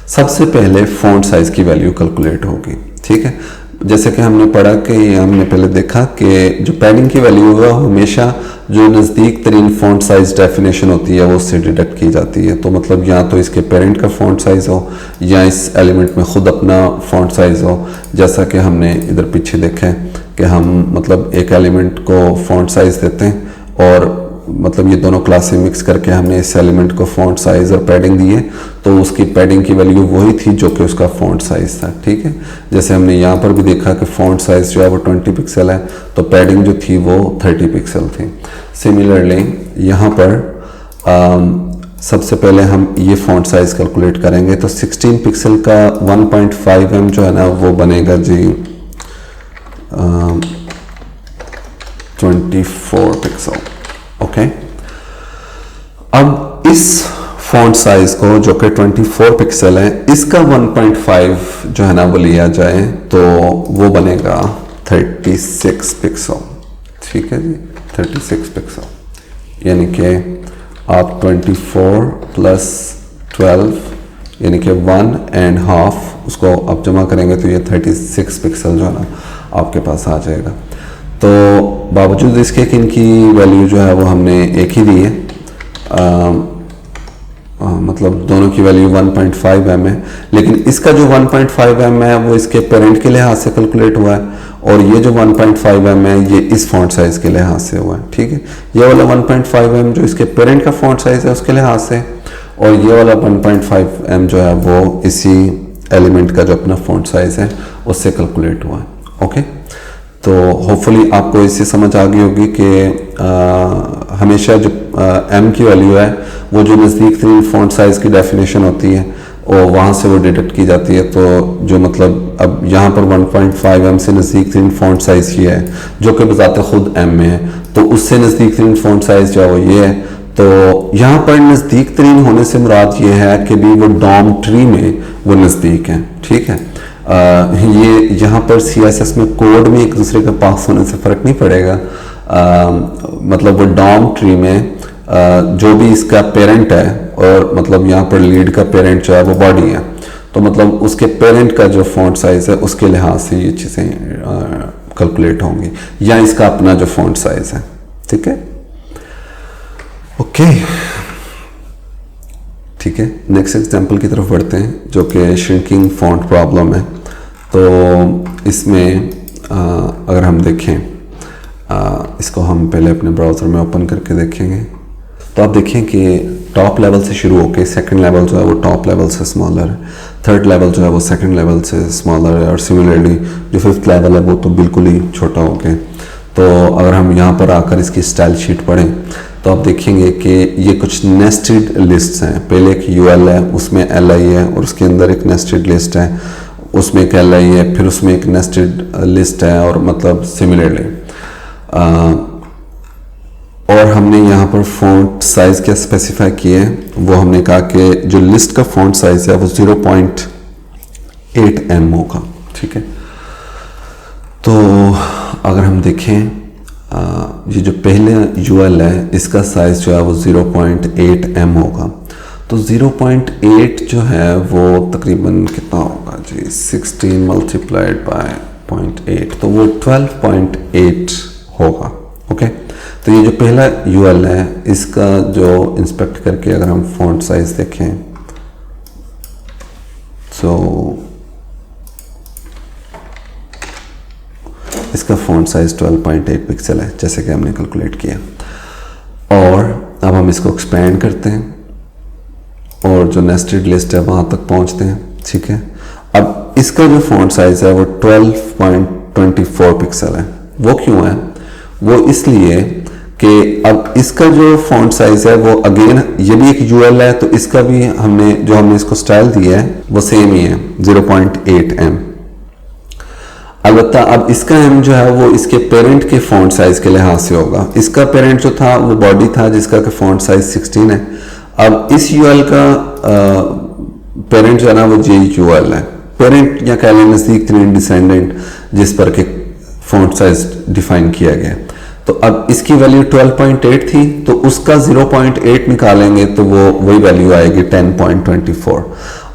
सबसे पहले फॉन्ट साइज की वैल्यू कैलकुलेट होगी। ठीक है, जैसे कि हमने पढ़ा कि हमने पहले देखा कि जो पैडिंग की वैल्यू है हमेशा जो नज़दीक तरीन फ़ॉन्ट साइज़ डेफिनेशन होती है वो उससे डिडक्ट की जाती है। तो मतलब या तो इसके पेरेंट का फ़ॉन्ट साइज़ हो या इस एलिमेंट में ख़ुद अपना फ़ॉन्ट साइज़ हो। जैसा कि हमने इधर पीछे देखा है कि हम मतलब एक एलिमेंट को फ़ॉन्ट साइज़ देते हैं और मतलब ये दोनों क्लासें मिक्स करके हमने इस एलिमेंट को फ़ॉन्ट साइज़ और पैडिंग दिए, तो उसकी पैडिंग की वैल्यू वही थी जो कि उसका फ़ॉन्ट साइज़ था। ठीक है, जैसे हमने यहाँ पर भी देखा कि फ़ॉन्ट साइज़ जो है वो 20 पिक्सल है, तो पैडिंग जो थी वो 30 पिक्सल थी। सिमिलरली यहाँ पर सबसे पहले हम ये फ़ॉन्ट साइज़ कैलकुलेट करेंगे, तो 16 पिक्सल का 1.5 mm जो है ना वो बनेगा जी 24 पिक्सल। ओके, अब इस फॉन्ट साइज को जो कि 24 पिक्सल है, इसका 1.5 जो है ना वो लिया जाए तो वो बनेगा 36 पिक्सल। ठीक है जी, 36 पिक्सल, यानी कि आप 24 प्लस 12 यानी कि 1.5 उसको आप जमा करेंगे तो ये 36 पिक्सल जो है ना आपके पास आ जाएगा। तो बावजूद इसके कि इनकी वैल्यू जो है वो हमने एक ही दी है, मतलब दोनों की वैल्यू 1.5 mm है, लेकिन इसका जो 1.5 mm है वो इसके पेरेंट के लिहाज से कैलकुलेट हुआ है और ये जो 1.5 mm है ये इस फॉन्ट साइज के लिहाज से हुआ है। ठीक है, ये वाला 1.5 mm जो इसके पेरेंट का फॉन्ट साइज है उसके लिहाज से, और ये वाला 1.5 mm जो है वो इसी एलिमेंट का जो अपना फॉन्ट साइज है उससे कैलकुलेट हुआ है। ओके, तो होपफुली आपको इससे समझ आ गई होगी कि हमेशा जो m की वैल्यू है वो जो नज़दीक तरीन फॉन्ट साइज़ की डेफिनेशन होती है और वहाँ से वो डिडक्ट की जाती है। तो जो मतलब अब यहाँ पर 1.5 m से नज़दीक तरीन फॉन्ट साइज़ ये है जो कि बजाते खुद m में है, तो उससे नज़दीक तरीन फॉन्ट साइज़ जो है वो ये है। तो यहाँ पर नज़दीक तरीन होने से मुराद ये है कि भी वो डॉम ट्री में वो नज़दीक है। ठीक है, ये यहाँ पर CSS में कोड में एक दूसरे के पास होने से फ़र्क नहीं पड़ेगा, मतलब वो डॉम ट्री में जो भी इसका पेरेंट है और मतलब यहाँ पर लीड का पेरेंट जो है वो बॉडी है, तो मतलब उसके पेरेंट का जो फॉन्ट साइज है उसके लिहाज से ये चीज़ें कैलकुलेट होंगी या इसका अपना जो फॉन्ट साइज है। ठीक है, ओके, ठीक है, नेक्स्ट एग्जांपल की तरफ बढ़ते हैं जो कि श्रिंकिंग फॉन्ट प्रॉब्लम है। तो इसमें अगर हम देखें, इसको हम पहले अपने ब्राउज़र में ओपन करके देखेंगे, तो आप देखें कि टॉप लेवल से शुरू होकर सेकंड लेवल जो है वो टॉप लेवल से स्मॉलर है, थर्ड लेवल जो है वो सेकंड लेवल से स्मॉलर है, और सिमिलरली जो फिफ्थ लेवल है वो तो बिल्कुल ही छोटा हो गया। तो अगर हम यहाँ पर आकर इसकी स्टाइल शीट पढ़ें तो आप देखेंगे कि ये कुछ नेस्टेड लिस्ट्स हैं। पहले एक UL है, उसमें LI है, और उसके अंदर एक नेस्टेड लिस्ट है, उसमें एक LI है, फिर उसमें एक नेस्टेड लिस्ट है, और मतलब सिमिलरली और हमने यहाँ पर फॉन्ट साइज़ क्या स्पेसिफाई किए हैं, वो हमने कहा कि जो लिस्ट का फॉन्ट साइज़ है वो 0.8 mm होगा। ठीक है, तो अगर हम देखें ये जो पहले UL है इसका साइज़ जो है वो 0.8 mm होगा। तो 0.8 जो है वो तकरीबन कितना होगा जी, 16 मल्टीप्लाइड बाय 0.8, तो वो 12.8 होगा। ओके, तो ये जो पहला UL है इसका जो इंस्पेक्ट करके अगर हम फॉन्ट साइज़ देखें तो इसका फॉन्ट साइज 12.8 पिक्सल है जैसे कि हमने कैलकुलेट किया। और अब हम इसको एक्सपेंड करते हैं और जो नेस्टेड लिस्ट है वहाँ तक पहुँचते हैं। ठीक है, अब इसका जो फॉन्ट साइज है वो 12.24 पिक्सल है। वो क्यों है? वो इसलिए कि अब इसका जो फॉन्ट साइज है वो अगेन ये भी एक UL है, तो इसका भी हमने इसको स्टाइल दिया है वो सेम ही है 0.8 m। अलबत्ता अब इसका m जो है वो इसके पेरेंट के फॉन्ट साइज के लिहाज से होगा। इसका पेरेंट जो था वो बॉडी था जिसका फॉन्ट साइज 16 है। अब इस UL का पेरेंट जो है ना वो JUL है, पेरेंट या कह लें नजदीक तरीन डिसेंडेंट जिस पर के फॉन्ट साइज डिफाइन किया गया। तो अब इसकी वैल्यू 12.8 थी, तो उसका 0.8 निकालेंगे तो वो वही वैल्यू आएगी 10.24।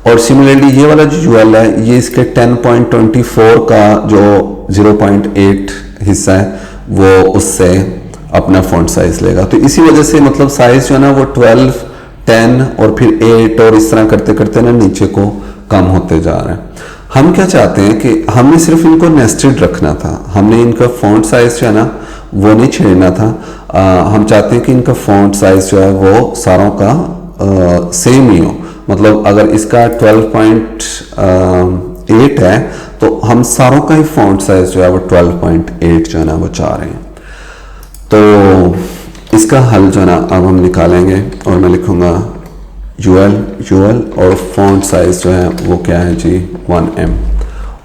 और सिमिलरली ये वाला जो यूएल है ये इसके 10.24 का जो 0.8 हिस्सा है वो उससे अपना फॉन्ट साइज लेगा। तो इसी वजह से मतलब साइज जो है ना वो 12, 10 और फिर 8 और इस तरह करते करते ना नीचे को कम होते जा रहा है। हम क्या चाहते हैं कि हमने सिर्फ इनको नेस्टेड रखना था, हमने इनका फॉन्ट साइज जो है ना वो नहीं छेड़ना था। हम चाहते हैं कि इनका फॉन्ट साइज जो है वो सारों का सेम ही हो। मतलब अगर इसका 12.8 है तो हम सारों का ही फॉन्ट साइज जो है वो 12.8 जो है ना वो चाह रहे हैं। तो इसका हल जो है ना अब हम निकालेंगे और मैं लिखूंगा यूएल और फॉन्ट साइज जो है वो क्या है जी 1M।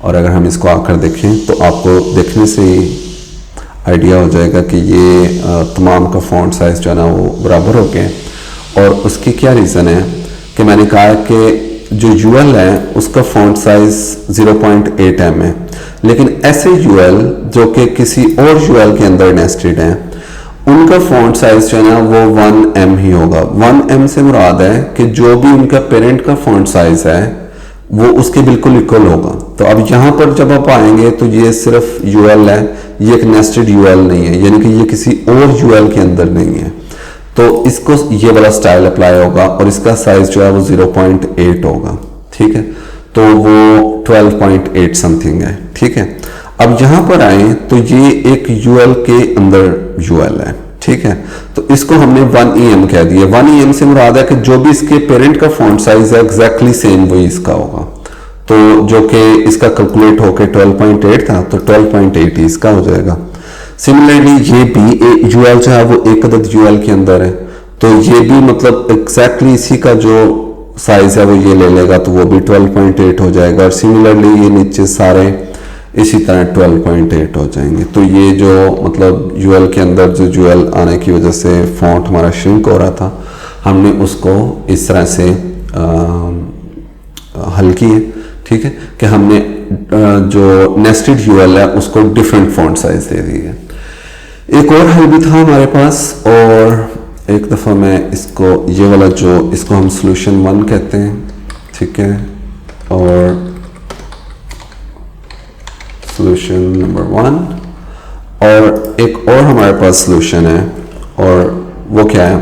और अगर हम इसको आकर देखें तो आपको देखने से ही आइडिया हो जाएगा कि ये तमाम का फॉन्ट साइज जो है ना वो बराबर हो गए। और उसकी क्या रीज़न है कि मैंने कहा कि जो यूएल है उसका फॉन्ट साइज 0.8M है, लेकिन ऐसे यूएल जो कि किसी और यूएल के अंदर नेस्टेड हैं उनका फॉन्ट साइज जो है ना वो 1M ही होगा। 1M से मुराद है कि जो भी उनका पेरेंट का फॉन्ट साइज है वो उसके बिल्कुल इक्वल होगा। तो अब यहाँ पर जब आप आएंगे तो ये सिर्फ यूएल है, ये एक नेस्टेड यूएल नहीं है, यानी कि ये किसी और यूएल के अंदर नहीं है। तो इसको ये वाला स्टाइल अप्लाई होगा और इसका साइज जो है वो 0.8 होगा। ठीक है, तो वो 12.8 समथिंग है। ठीक है, अब यहां पर आए तो ये एक यूएल के अंदर यूएल है। ठीक है, तो इसको हमने 1EM कह दिया। 1EM से मुराद है कि जो भी इसके पेरेंट का फॉन्ट साइज है एग्जैक्टली सेम वही इसका होगा। तो जो कि इसका कैलकुलेट होकर 12.8 था तो 12.8 ही इसका हो जाएगा। सिमिलरली ये भी यूएल जो है वो एक अदद यूएल के अंदर है, तो ये भी मतलब एग्जैक्टली इसी का जो साइज है वो ये ले लेगा, तो वो भी 12.8 हो जाएगा। और सिमिलरली ये नीचे सारे इसी तरह 12.8 हो जाएंगे। तो ये जो मतलब यूएल के अंदर जो यूएल आने की वजह से फॉन्ट हमारा श्रिंक हो रहा था, हमने उसको इस तरह से हल किए। ठीक है, कि हमने जो नेस्टेड यूएल है उसको डिफरेंट फॉन्ट साइज दे दी है। एक और हल भी था हमारे पास, और एक दफ़ा मैं इसको ये वाला जो इसको हम सोल्यूशन 1 कहते हैं। ठीक है, और सोल्यूशन नंबर 1, और एक और हमारे पास सोल्यूशन है, और वो क्या है,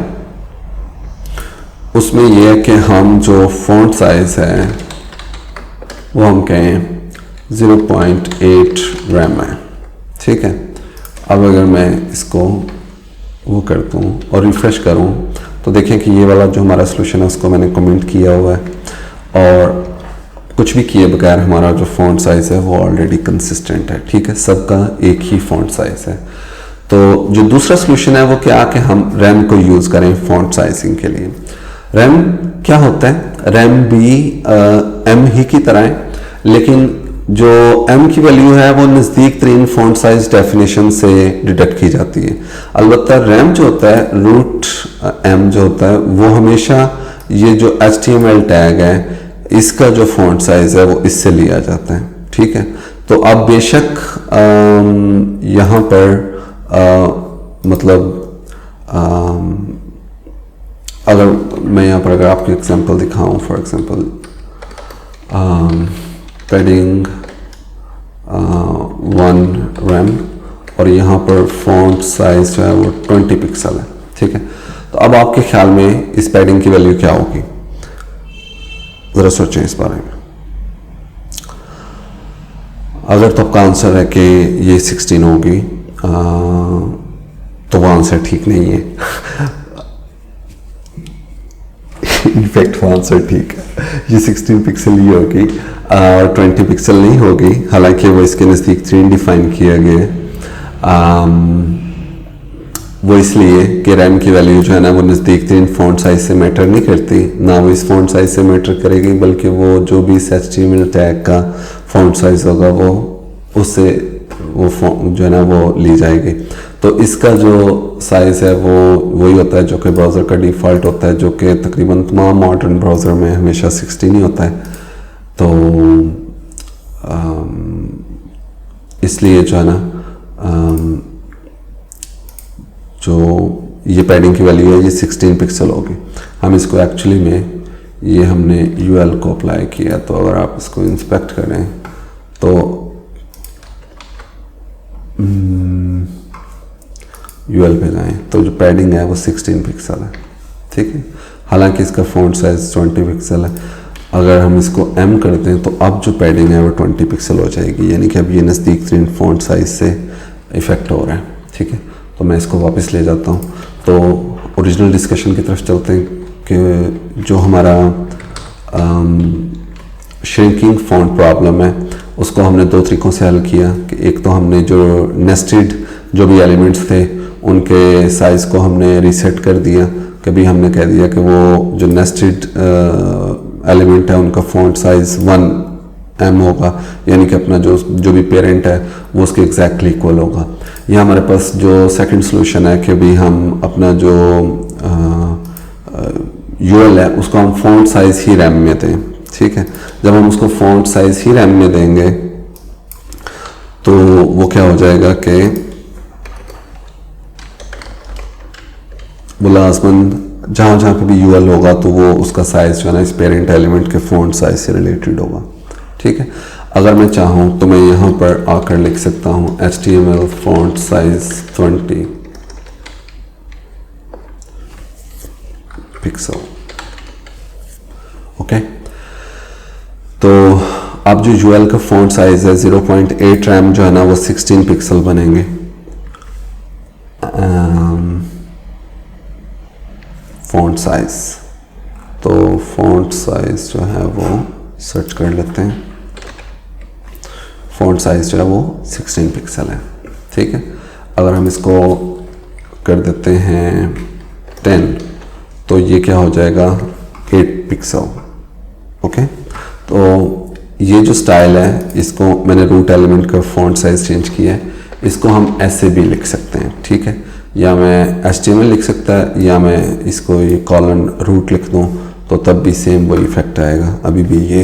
उसमें ये है कि हम जो फॉन्ट साइज है वो हम कहें 0.8 रैम है। ठीक है, अब अगर मैं इसको वो करता हूँ और रिफ्रेश करूँ तो देखें कि ये वाला जो हमारा सोल्यूशन है उसको मैंने कमेंट किया हुआ है, और कुछ भी किए बगैर हमारा जो फॉन्ट साइज है वो ऑलरेडी कंसिस्टेंट है। ठीक है, सबका एक ही फॉन्ट साइज है। तो जो दूसरा सोल्यूशन है वो क्या कि हम रैम को यूज़ करें फॉन्ट साइजिंग के लिए। रैम क्या होता है, रैम भी एम ही की तरह है, लेकिन जो m की वैल्यू है वो नज़दीक तरीन फॉन्ट साइज डेफिनेशन से डिडक्ट की जाती है। अलबत्ता रैम जो होता है रूट m जो होता है वो हमेशा ये जो HTML टैग है इसका जो फॉन्ट साइज है वो इससे लिया जाता है। ठीक है, तो अब बेशक यहाँ पर मतलब अगर मैं यहाँ पर अगर आपको एग्जांपल दिखाऊं, फॉर एग्जांपल पैडिंग 1 रैम और यहाँ पर फॉन्ट साइज जो है वो 20 पिक्सल है। ठीक है, तो अब आपके ख्याल में इस पैडिंग की वैल्यू क्या होगी, ज़रा सोचें इस बारे में। अगर तो आपका आंसर है कि ये 16 होगी तो वो आंसर ठीक नहीं है। इनफैक्ट वो आंसर ठीक है, ये 16 पिक्सल ही होगी और 20 पिक्सल नहीं होगी, हालांकि वो इसके नज़दीक 3 डिफाइन किया गया। वो इसलिए कि रैम की वैल्यू जो है ना वो नज़दीक तरीन फॉन्ट साइज से मैटर नहीं करती, ना वो इस फॉन्ट साइज से मैटर करेगी, बल्कि वो जो भी इस HTML टैग का फॉन्ट साइज होगा वो उससे वो जो है ना वो ली जाएगी। तो इसका जो साइज़ है वो वही होता है जो कि ब्राउज़र का डिफ़ॉल्ट होता है, जो कि तकरीबन तमाम मॉडर्न ब्राउज़र में हमेशा 16 ही होता है। तो इसलिए जो है ना जो ये पैडिंग की वैल्यू है ये 16 पिक्सल होगी। हम इसको एक्चुअली में ये हमने यूएल को अप्लाई किया। तो अगर आप इसको इंस्पेक्ट करें तो यूएल पे जाएं तो जो पैडिंग है वो 16 पिक्सल है, ठीक है। हालांकि इसका फ़ॉन्ट साइज 20 पिक्सल है। अगर हम इसको एम करते हैं तो अब जो पैडिंग है वो 20 पिक्सल हो जाएगी, यानी कि अब ये नज़दीक तरीन फ़ॉन्ट साइज से इफ़ेक्ट हो रहा है, ठीक है। तो मैं इसको वापस ले जाता हूँ। तो ओरिजिनल डिस्कशन की तरफ चलते हैं कि जो हमारा श्रिंकिंग फ़ॉन्ट प्रॉब्लम है उसको हमने दो तरीक़ों से हल किया कि एक तो हमने जो नेस्टेड जो भी एलिमेंट्स थे उनके साइज़ को हमने रीसेट कर दिया। कभी हमने कह दिया कि वो जो नेस्टेड एलिमेंट है उनका फ़ॉन्ट साइज़ 1M होगा, यानी कि अपना जो भी पेरेंट है वो उसके एग्जैक्टली इक्वल होगा। यहाँ हमारे पास जो सेकंड सॉल्यूशन है कि भी हम अपना जो यूएल है उसको हम फ़ॉन्ट साइज़ ही रैम में दें, ठीक है। जब हम उसको फ़ॉन्ट साइज़ ही रैम में देंगे तो वो क्या हो जाएगा कि वो लाज़मन जहाँ जहाँ पे भी यूएल होगा तो वो उसका साइज़ जो है ना इस पेरेंट एलिमेंट के फ़ॉन्ट साइज़ से रिलेटेड होगा, ठीक है। अगर मैं चाहूँ तो मैं यहाँ पर आकर लिख सकता हूँ HTML font size 20 pixel, okay. तो अब जो यूएल का फ़ॉन्ट साइज़ है 0.8 रैम जो है ना वो 16 पिक्सल बनेंगे। फ़ॉन्ट साइज़, तो फ़ॉन्ट साइज़ जो है वो सर्च कर लेते हैं। फ़ॉन्ट साइज़ जो है वो 16 पिक्सल है, ठीक है। अगर हम इसको कर देते हैं 10 तो ये क्या हो जाएगा 8 पिक्सल, ओके। तो ये जो स्टाइल है इसको मैंने रूट एलिमेंट का फ़ॉन्ट साइज़ चेंज किया है, इसको हम ऐसे भी लिख सकते हैं, ठीक है। या मैं HTML लिख सकता है या मैं इसको ये कॉलन रूट लिख दूँ तो तब भी सेम वही इफेक्ट आएगा, अभी भी ये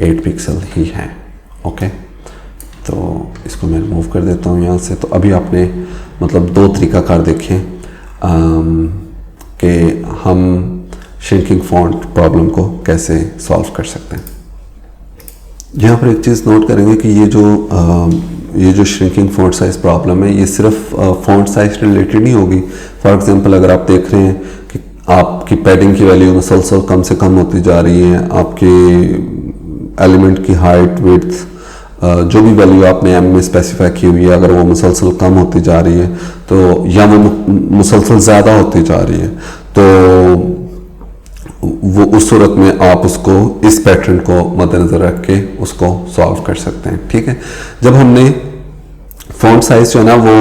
8 पिक्सल ही है, ओके। तो इसको मैं रिमूव कर देता हूँ यहाँ से। तो अभी आपने मतलब दो तरीक़ाकार देखें कि हम श्रिंकिंग फ़ॉन्ट प्रॉब्लम को कैसे सॉल्व कर सकते हैं। यहाँ पर एक चीज़ नोट करेंगे कि ये जो श्रिंकिंग फ़ॉन्ट साइज़ प्रॉब्लम है ये सिर्फ फ़ॉन्ट साइज़ रिलेटेड नहीं होगी। फॉर एग्जांपल अगर आप देख रहे हैं कि आपकी पैडिंग की वैल्यू मुसलसल कम से कम होती जा रही है, आपके एलिमेंट की हाइट विड्थ जो भी वैल्यू आपने एम में स्पेसिफाई की हुई है अगर वो मुसलसल कम होती जा रही है तो या वो मुसलसल ज़्यादा होती जा रही है तो वो उस सूरत में आप उसको इस पैटर्न को मद्देनज़र रख के उसको सॉल्व कर सकते हैं, ठीक है। जब हमने फ़ॉन्ट साइज़ जो है ना वो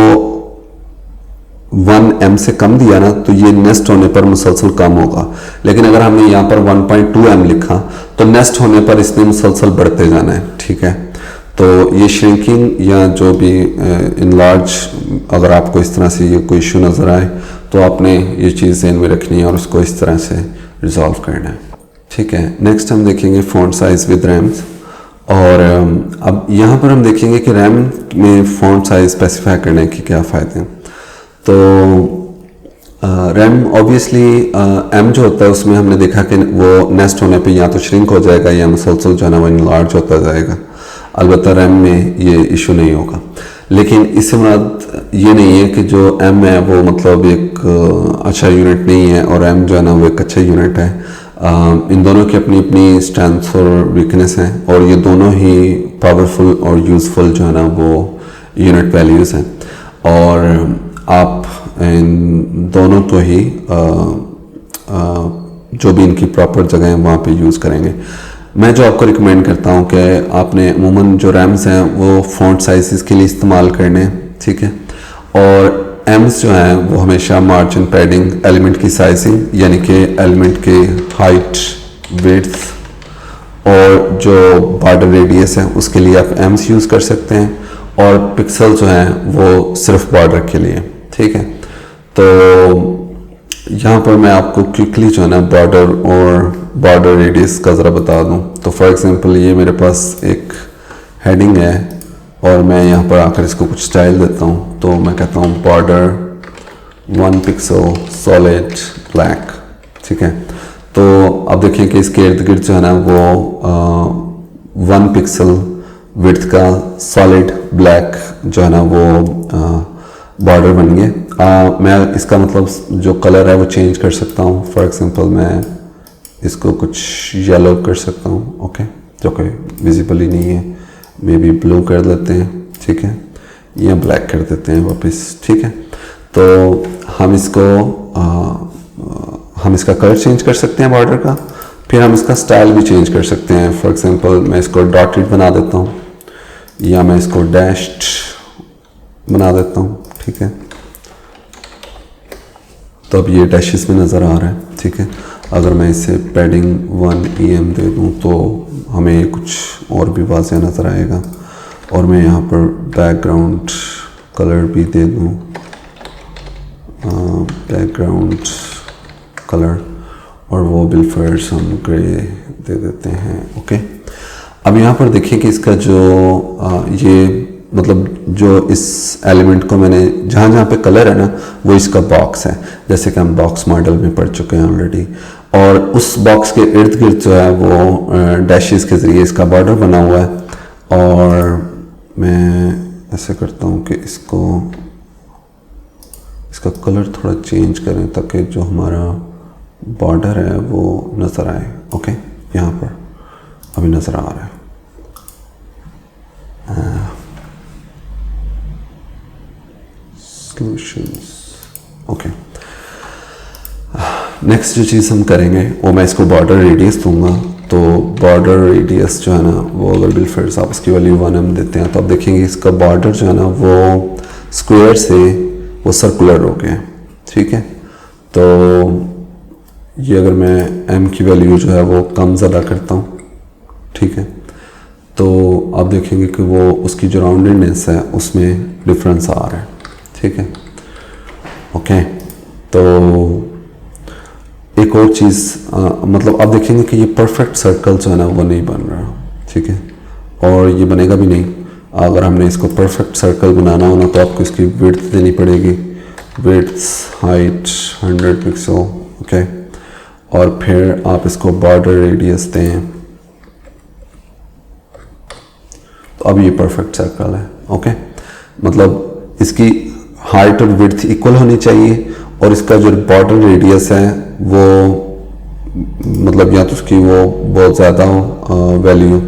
1M से कम दिया ना तो ये नेस्ट होने पर मुसलसल कम होगा, लेकिन अगर हमने यहाँ पर 1.2M लिखा तो नेस्ट होने पर इसने मुसलसल बढ़ते जाना है, ठीक है। तो ये श्रिंकिंग या जो भी इनलार्ज अगर आपको इस तरह से ये कोई इशू नज़र आए तो आपने ये चीज़ ध्यान में रखनी है और उसको इस तरह से रिजॉल्व करना है, ठीक है। नेक्स्ट हम देखेंगे फ़ॉन्ट साइज़ विद रैम्स। और अब यहाँ पर हम देखेंगे कि रैम में फ़ॉन्ट साइज़ स्पेसिफाई करने के क्या फ़ायदे हैं। तो रैम ऑब्वियसली एम जो होता है उसमें हमने देखा कि वो नेस्ट होने पे या तो श्रिंक हो जाएगा या मुसलसल जो है ना वो इनलार्ज होता जाएगा। अलबत्ता रैम में ये इशू नहीं होगा, लेकिन इससे मुराद ये नहीं है कि जो एम है वो मतलब एक अच्छा यूनिट नहीं है और एम जो है ना वो एक अच्छा यूनिट है। इन दोनों की अपनी अपनी स्ट्रेंथ और वीकनेस हैं और ये दोनों ही पावरफुल और यूज़फुल जो है ना वो यूनिट वैल्यूज़ हैं और आप इन दोनों को ही जो भी इनकी प्रॉपर जगह है वहाँ पे यूज़ करेंगे। मैं जो आपको रिकमेंड करता हूँ कि आपने अमूमन जो रैम्स हैं वो फ़ॉन्ट साइज़ के लिए इस्तेमाल करने, ठीक है। और एम्स जो हैं वो हमेशा मार्जिन पैडिंग, एलिमेंट की साइजिंग यानी कि एलिमेंट के हाइट विड्थ और जो बॉर्डर रेडियस है उसके लिए आप एम्स यूज़ कर सकते हैं और पिक्सल जो हैं वो सिर्फ बॉर्डर के लिए, ठीक है। तो यहाँ पर मैं आपको क्विकली जो है ना बॉर्डर और बॉर्डर रेडियस का ज़रा बता दूँ। तो फॉर एग्जांपल ये मेरे पास एक हेडिंग है और मैं यहाँ पर आकर इसको कुछ स्टाइल देता हूँ। तो मैं कहता हूँ बॉर्डर 1 पिक्सल सॉलिड ब्लैक, ठीक है। तो तो अब देखिए कि इसके इर्द गिर्द जो है ना वो 1 पिक्सल विड्थ का सॉलिड ब्लैक जो है ना वो बॉर्डर बन गया। मैं इसका मतलब जो कलर है वो चेंज कर सकता हूँ। फॉर एग्जांपल मैं इसको कुछ येलो कर सकता हूँ, ओके, जो कि विजिबल ही नहीं है। मे बी ब्लू कर देते हैं, ठीक है, या ब्लैक कर देते हैं वापस, ठीक है। तो हम इसका कलर चेंज कर सकते हैं बॉर्डर का, फिर हम इसका स्टाइल भी चेंज कर सकते हैं। फॉर एग्जांपल मैं इसको डॉटेड बना देता हूँ या मैं इसको डैश्ड बना देता हूँ, ठीक है। तो अब ये डैशेस में नज़र आ रहा है, ठीक है। अगर मैं इसे पैडिंग 1 EM दे दूँ तो हमें कुछ और भी वाज़ेह नज़र आएगा। और मैं यहाँ पर बैकग्राउंड कलर भी दे दूँ, बैकग्राउंड कलर, और वो बिलफर्स हम ग्रे दे देते हैं, ओके। अब यहाँ पर देखिए कि इसका जो ये मतलब जो इस एलिमेंट को मैंने जहाँ जहाँ पे कलर है ना वो इसका बॉक्स है, जैसे कि हम बॉक्स मॉडल में पढ़ चुके हैं ऑलरेडी। और उस बॉक्स के इर्द गिर्द जो है वो डैशेस के ज़रिए इसका बॉर्डर बना हुआ है। और मैं ऐसे करता हूँ कि इसका कलर थोड़ा चेंज करें ताकि जो हमारा बॉर्डर है वो नज़र आए, ओके। यहाँ पर अभी नज़र आ रहा है। Solutions, okay. नेक्स्ट जो चीज़ हम करेंगे वो मैं इसको बॉर्डर रेडियस दूंगा। तो बॉर्डर रेडियस जो है ना वो अगर बिलफर्स आप उसकी वैल्यू 1 हम देते हैं तो आप देखेंगे इसका बॉर्डर जो है ना वो स्क्वायर से वो सर्कुलर हो गया, ठीक है। तो ये अगर मैं m की वैल्यू जो है वो कम ज़्यादा करता हूँ, ठीक है, तो आप देखेंगे कि वो उसकी जो राउंडेडनेस है उसमें डिफरेंस आ रहा है, ठीक है, ओके। तो एक और चीज़ मतलब आप देखेंगे कि ये परफेक्ट सर्कल जो है ना वो नहीं बन रहा, ठीक है, और ये बनेगा भी नहीं। अगर हमने इसको परफेक्ट सर्कल बनाना हो ना तो आपको इसकी विड्थ देनी पड़ेगी, विड्थ हाइट 100 पिक्सल, ओके। और फिर आप इसको बॉर्डर रेडियस दें तो अब ये परफेक्ट सर्कल है, ओके। मतलब इसकी हाइट और विड्थ इक्वल होनी चाहिए और इसका जो बॉर्डर रेडियस है वो मतलब या तो उसकी वो बहुत ज़्यादा हो वैल्यू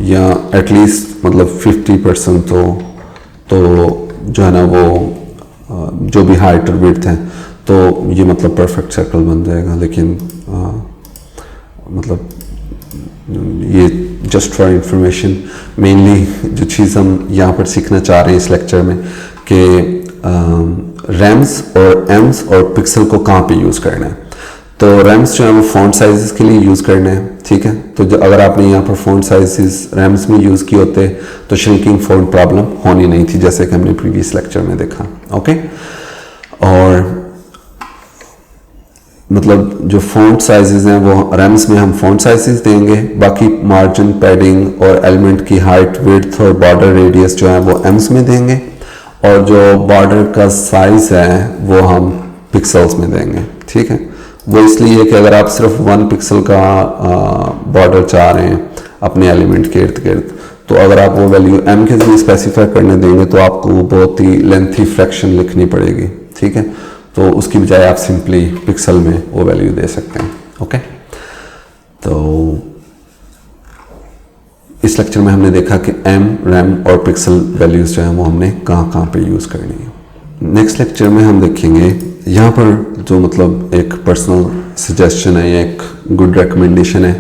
या एटलीस्ट मतलब 50% हो, तो जो है ना वो जो भी हाइट और विड्थ है तो ये मतलब परफेक्ट सर्कल बन जाएगा। लेकिन मतलब ये जस्ट फॉर इंफॉर्मेशन, मेनली जो चीज़ हम यहाँ पर सीखना चाह रहे हैं इस लेक्चर में कि रैम्स और एम्स और पिक्सल को कहाँ पे यूज़ करना है। तो रैम्स जो है वो फॉन्ट साइज़ के लिए यूज़ करना है, ठीक है। तो जो अगर आपने यहाँ पर फॉन्ट साइज़ रैम्स में यूज़ किए होते तो श्रिंकिंग फॉन्ट प्रॉब्लम होनी नहीं थी, जैसे कि हमने प्रीवियस लेक्चर में देखा, ओके। और मतलब जो फॉन्ट साइजेस हैं वो रैम्स में हम फॉन्ट साइजेस देंगे, बाकी मार्जिन, पैडिंग और एलिमेंट की हाइट, विड्थ और बॉर्डर रेडियस जो है वो एम्स में देंगे, और जो बॉर्डर का साइज है वो हम पिक्सल्स में देंगे, ठीक है। वो इसलिए कि अगर आप सिर्फ 1 पिक्सल का बॉर्डर चाह रहे हैं अपने एलिमेंट के इर्द गिर्द, तो अगर आप वो वैल्यू एम के जरिए स्पेसिफाई करने देंगे तो आपको बहुत ही लेंथी फ्रैक्शन लिखनी पड़ेगी, ठीक है। तो उसकी बजाय आप सिंपली पिक्सल में वो वैल्यू दे सकते हैं, ओके। तो इस लेक्चर में हमने देखा कि एम, रैम और पिक्सल वैल्यूज जो है वो हमने कहाँ पे यूज़ करनी है। नेक्स्ट लेक्चर में हम देखेंगे यहाँ पर जो मतलब एक पर्सनल सजेशन है या एक गुड रिकमेंडेशन है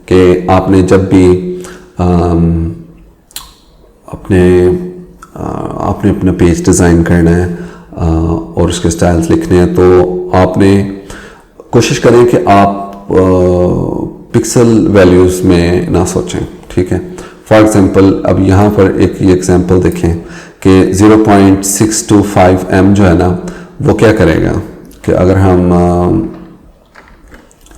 कि आपने जब भी आपने अपना पेज डिज़ाइन करना है और उसके स्टाइल्स लिखने हैं तो आपने कोशिश करें कि आप पिक्सल वैल्यूज़ में ना सोचें, ठीक है। फॉर एग्जांपल अब यहाँ पर एक ये एग्जांपल देखें कि 0.625 m जो है ना वो क्या करेगा कि अगर हम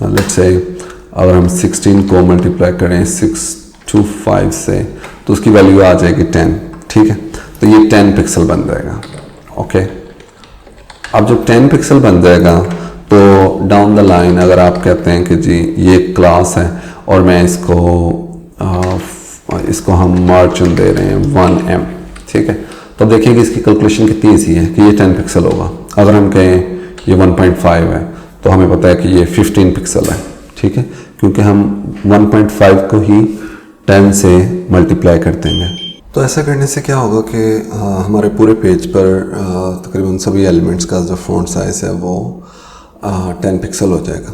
लेट्स से अगर हम 16 को मल्टीप्लाई करें 625 से तो उसकी वैल्यू आ जाएगी 10, ठीक है। तो ये 10 पिक्सल बन जाएगा, ओके। अब जब 10 पिक्सल बन जाएगा तो डाउन द लाइन अगर आप कहते हैं कि जी ये क्लास है और मैं इसको हम मार्जिन दे रहे हैं 1m, ठीक है, तो देखिए कि इसकी कैलकुलेशन कितनी ईजी है कि ये 10 पिक्सल होगा। अगर हम कहें ये 1.5 है तो हमें पता है कि ये 15 पिक्सल है, ठीक है, क्योंकि हम 1.5 को ही 10 से मल्टीप्लाई कर देंगे। तो ऐसा करने से क्या होगा कि हमारे पूरे पेज पर तकरीबन सभी एलिमेंट्स का जो फ़ॉन्ट साइज़ है वो 10 पिक्सल हो जाएगा।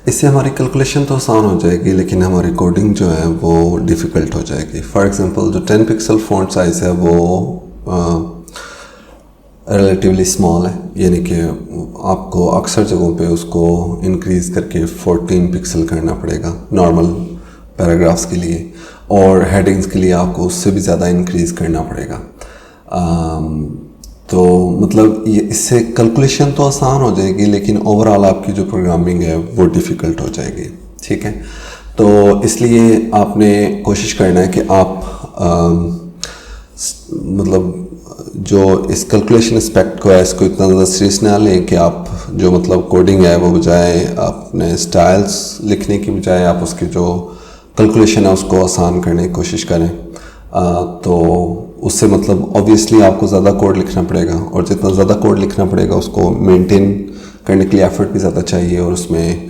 इससे हमारी कैलकुलेशन तो आसान हो जाएगी, लेकिन हमारी कोडिंग जो है वो डिफ़िकल्ट हो जाएगी। फॉर एग्जांपल जो 10 पिक्सल फ़ॉन्ट साइज़ है वो रिलेटिवली स्मॉल है, यानी कि आपको अक्सर जगहों पे उसको इंक्रीज़ करके 14 पिक्सल करना पड़ेगा नॉर्मल पैराग्राफ्स के लिए, और हेडिंग्स के लिए आपको उससे भी ज़्यादा इंक्रीज़ करना पड़ेगा। तो मतलब ये इससे कैलकुलेशन तो आसान हो जाएगी, लेकिन ओवरऑल आपकी जो प्रोग्रामिंग है वो डिफ़िकल्ट हो जाएगी, ठीक है। तो इसलिए आपने कोशिश करना है कि आप मतलब जो इस कैलकुलेशन एस्पेक्ट को है इसको इतना ज़्यादा सीरियस ना लें कि आप जो मतलब कोडिंग है वो बजाय अपने स्टाइल्स लिखने की बजाय आप उसकी जो कैलकुलेशन है उसको आसान करने की कोशिश करें। तो उससे मतलब ऑब्वियसली आपको ज़्यादा कोड लिखना पड़ेगा, और जितना ज़्यादा कोड लिखना पड़ेगा उसको मेंटेन करने के लिए एफर्ट भी ज़्यादा चाहिए, और उसमें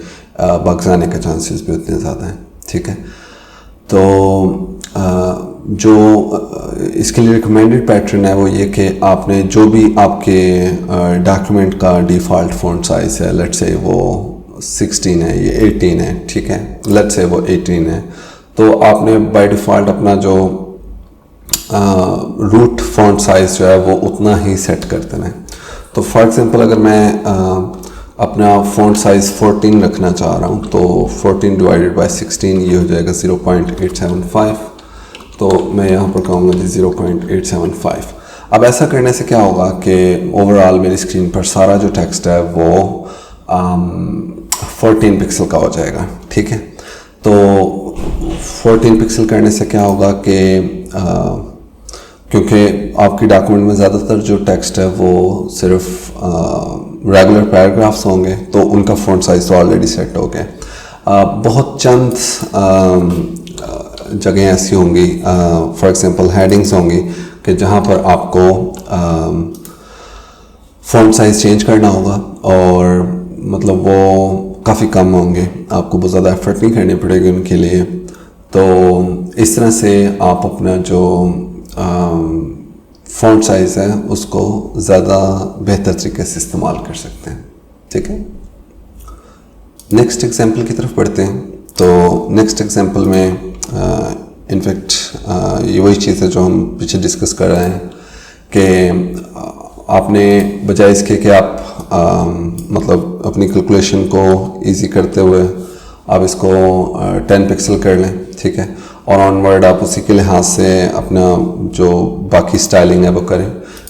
बग्स आने का चांसेस भी उतने ज़्यादा हैं, ठीक है। तो जो इसके लिए रिकमेंडेड पैटर्न है वो ये कि आपने जो भी आपके डॉक्यूमेंट का डिफ़ॉल्ट फ़ॉन्ट साइज़ है, लेट्स से वो 16 है, ये 18 है, ठीक है, लेट्स से वो 18 है, तो आपने बाय डिफ़ॉल्ट अपना जो रूट फ़ॉन्ट साइज़ जो है वो उतना ही सेट कर देना है। तो फॉर एग्जांपल अगर मैं अपना फ़ॉन्ट साइज़ 14 रखना चाह रहा हूँ, तो 14 डिवाइडेड बाय 16 ये हो जाएगा 0.875, तो मैं यहाँ पर कहूँगा जी 0.875। अब ऐसा करने से क्या होगा कि ओवरऑल मेरी स्क्रीन पर सारा जो टेक्स्ट है वो 14 पिक्सल का हो जाएगा, ठीक है। तो 14 पिक्सल करने से क्या होगा कि क्योंकि आपकी डॉक्यूमेंट में ज़्यादातर जो टेक्स्ट है वो सिर्फ रेगुलर पैराग्राफ्स होंगे, तो उनका फ़ॉन्ट साइज़ तो ऑलरेडी सेट हो गया। बहुत चंद जगह ऐसी होंगी, फॉर एग्जांपल हेडिंग्स होंगी कि जहाँ पर आपको फ़ॉन्ट साइज़ चेंज करना होगा, और मतलब वो काफ़ी कम होंगे, आपको बहुत ज़्यादा एफर्ट नहीं करनी पड़ेगी उनके लिए। तो इस तरह से आप अपना जो फ़ॉन्ट साइज़ है उसको ज़्यादा बेहतर तरीके से इस्तेमाल कर सकते हैं, ठीक है। नेक्स्ट एग्जांपल की तरफ बढ़ते हैं। तो नेक्स्ट एग्जांपल में इनफैक्ट ये वही चीज़ है जो हम पीछे डिस्कस कर रहे हैं कि आपने बजाय इसके कि आप मतलब अपनी कैलकुलेशन को इजी करते हुए आप इसको 10 पिक्सल कर लें, ठीक है, और ऑनवर्ड आप उसी के लिहाज से अपना जो बाकी स्टाइलिंग है वो करें।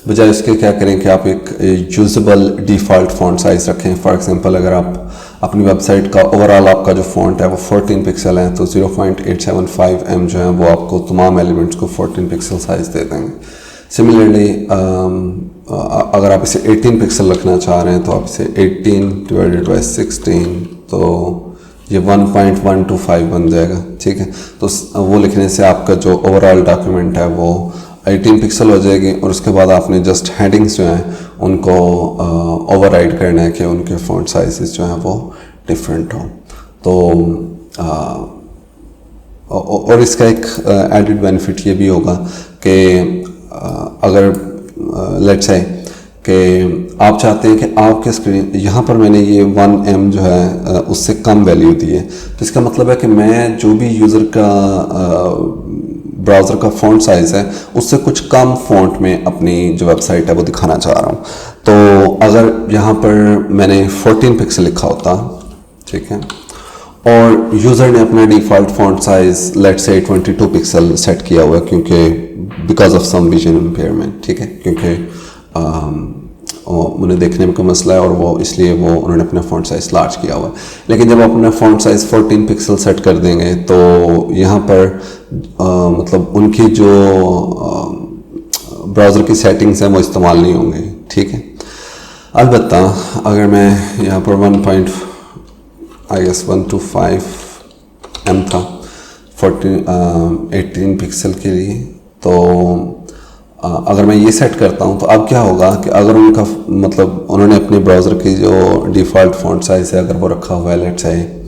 बजाय उसके क्या करें कि आप एक यूजेबल डिफ़ॉल्ट फ़ॉन्ट साइज़ रखें। फॉर एग्जांपल अगर आप अपनी वेबसाइट का ओवरऑल आपका जो फ़ॉन्ट है वो 14 पिक्सल है, तो 0.875 जो है वो आपको तमाम एलिमेंट्स को 14 पिक्सल साइज़ दे देंगे। सिमिलरली अगर आप इसे 18 पिक्सल रखना चाह रहे हैं तो आप इसे 18 डिवाइडेड बाई 16, तो ये 1.125 बन जाएगा, ठीक है। तो वो लिखने से आपका जो ओवरऑल डॉक्यूमेंट है वो 18 पिक्सल हो जाएगी, और उसके बाद आपने जस्ट हेडिंग्स जो हैं उनको ओवरराइड करना है कि उनके फ़ॉन्ट साइजेस जो हैं वो डिफरेंट हों। तो और इसका एक एडेड बेनिफिट ये भी होगा कि अगर लेट्स से कि आप चाहते हैं कि आपके स्क्रीन यहाँ पर मैंने ये 1m जो है उससे कम वैल्यू दी है, तो इसका मतलब है कि मैं जो भी यूज़र का ब्राउज़र का फ़ॉन्ट साइज़ है उससे कुछ कम फ़ॉन्ट में अपनी जो वेबसाइट है वो दिखाना चाह रहा हूँ। तो अगर यहाँ पर मैंने 14 पिक्सल लिखा होता, ठीक है, और यूज़र ने अपना default font size let's say 22 pixel set किया हुआ है, क्योंकि because of some vision impairment, ठीक है, क्योंकि उन्हें देखने में कोई मसला है और वो इसलिए वो उन्होंने अपना फ़ॉन्ट साइज़ लार्ज किया हुआ है। लेकिन जब आप अपना फ़ॉन्ट साइज़ 14 पिक्सल सेट कर देंगे तो यहाँ पर मतलब उनकी जो ब्राउज़र की सेटिंग्स हैं वो इस्तेमाल नहीं होंगी, ठीक है। अलबत्ता अगर मैं यहाँ पर 1.125 था 18 पिक्सल के लिए, तो अगर मैं ये सेट करता हूँ तो अब क्या होगा कि अगर उनका मतलब उन्होंने अपने ब्राउज़र की जो डिफ़ॉल्ट फ़ॉन्ट साइज़ है अगर वो रखा हुआ है लेट्स से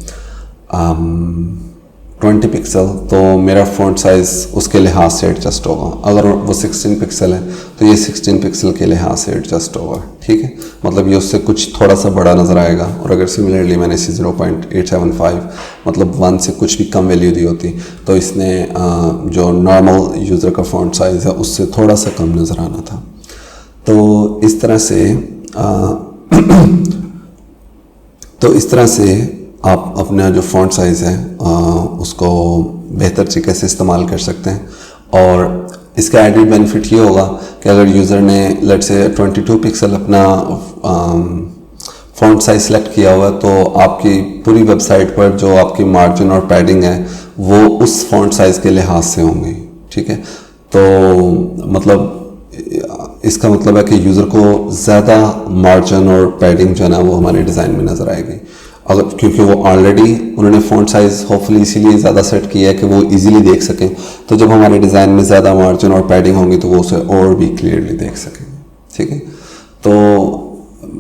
20 पिक्सल, तो मेरा फ़ॉन्ट साइज़ उसके लिहाज से एडजस्ट होगा। अगर वो 16 पिक्सल है तो ये 16 पिक्सल के लिहाज से एडजस्ट होगा, ठीक है। मतलब ये उससे कुछ थोड़ा सा बड़ा नज़र आएगा। और अगर सिमिलरली मैंने इसे 0.875 मतलब 1 से कुछ भी कम वैल्यू दी होती तो इसने जो नॉर्मल यूज़र का फ़ॉन्ट साइज़ है उससे थोड़ा सा कम नज़र आना था। तो इस तरह से आप अपना जो फ़ॉन्ट साइज़ है उसको बेहतर तरीके से इस्तेमाल कर सकते हैं। और इसका एडिड बेनिफिट ये होगा कि अगर यूज़र ने लेट्स से 22 पिक्सल अपना फ़ॉन्ट साइज़ सेलेक्ट किया हुआ तो आपकी पूरी वेबसाइट पर जो आपकी मार्जिन और पैडिंग है वो उस फ़ॉन्ट साइज़ के लिहाज से होंगी, ठीक है। तो मतलब इसका मतलब है कि यूज़र को ज़्यादा मार्जिन और पैडिंग जो है ना वो हमारे डिज़ाइन में नज़र आएगी। अगर क्योंकि वो ऑलरेडी उन्होंने फ़ॉन्ट साइज़ होपफुली इसीलिए ज़्यादा सेट किया है कि वो इजीली देख सकें, तो जब हमारे डिज़ाइन में ज़्यादा मार्जिन और पैडिंग होंगी तो वो उसे और भी क्लियरली देख सकेंगे, ठीक है। तो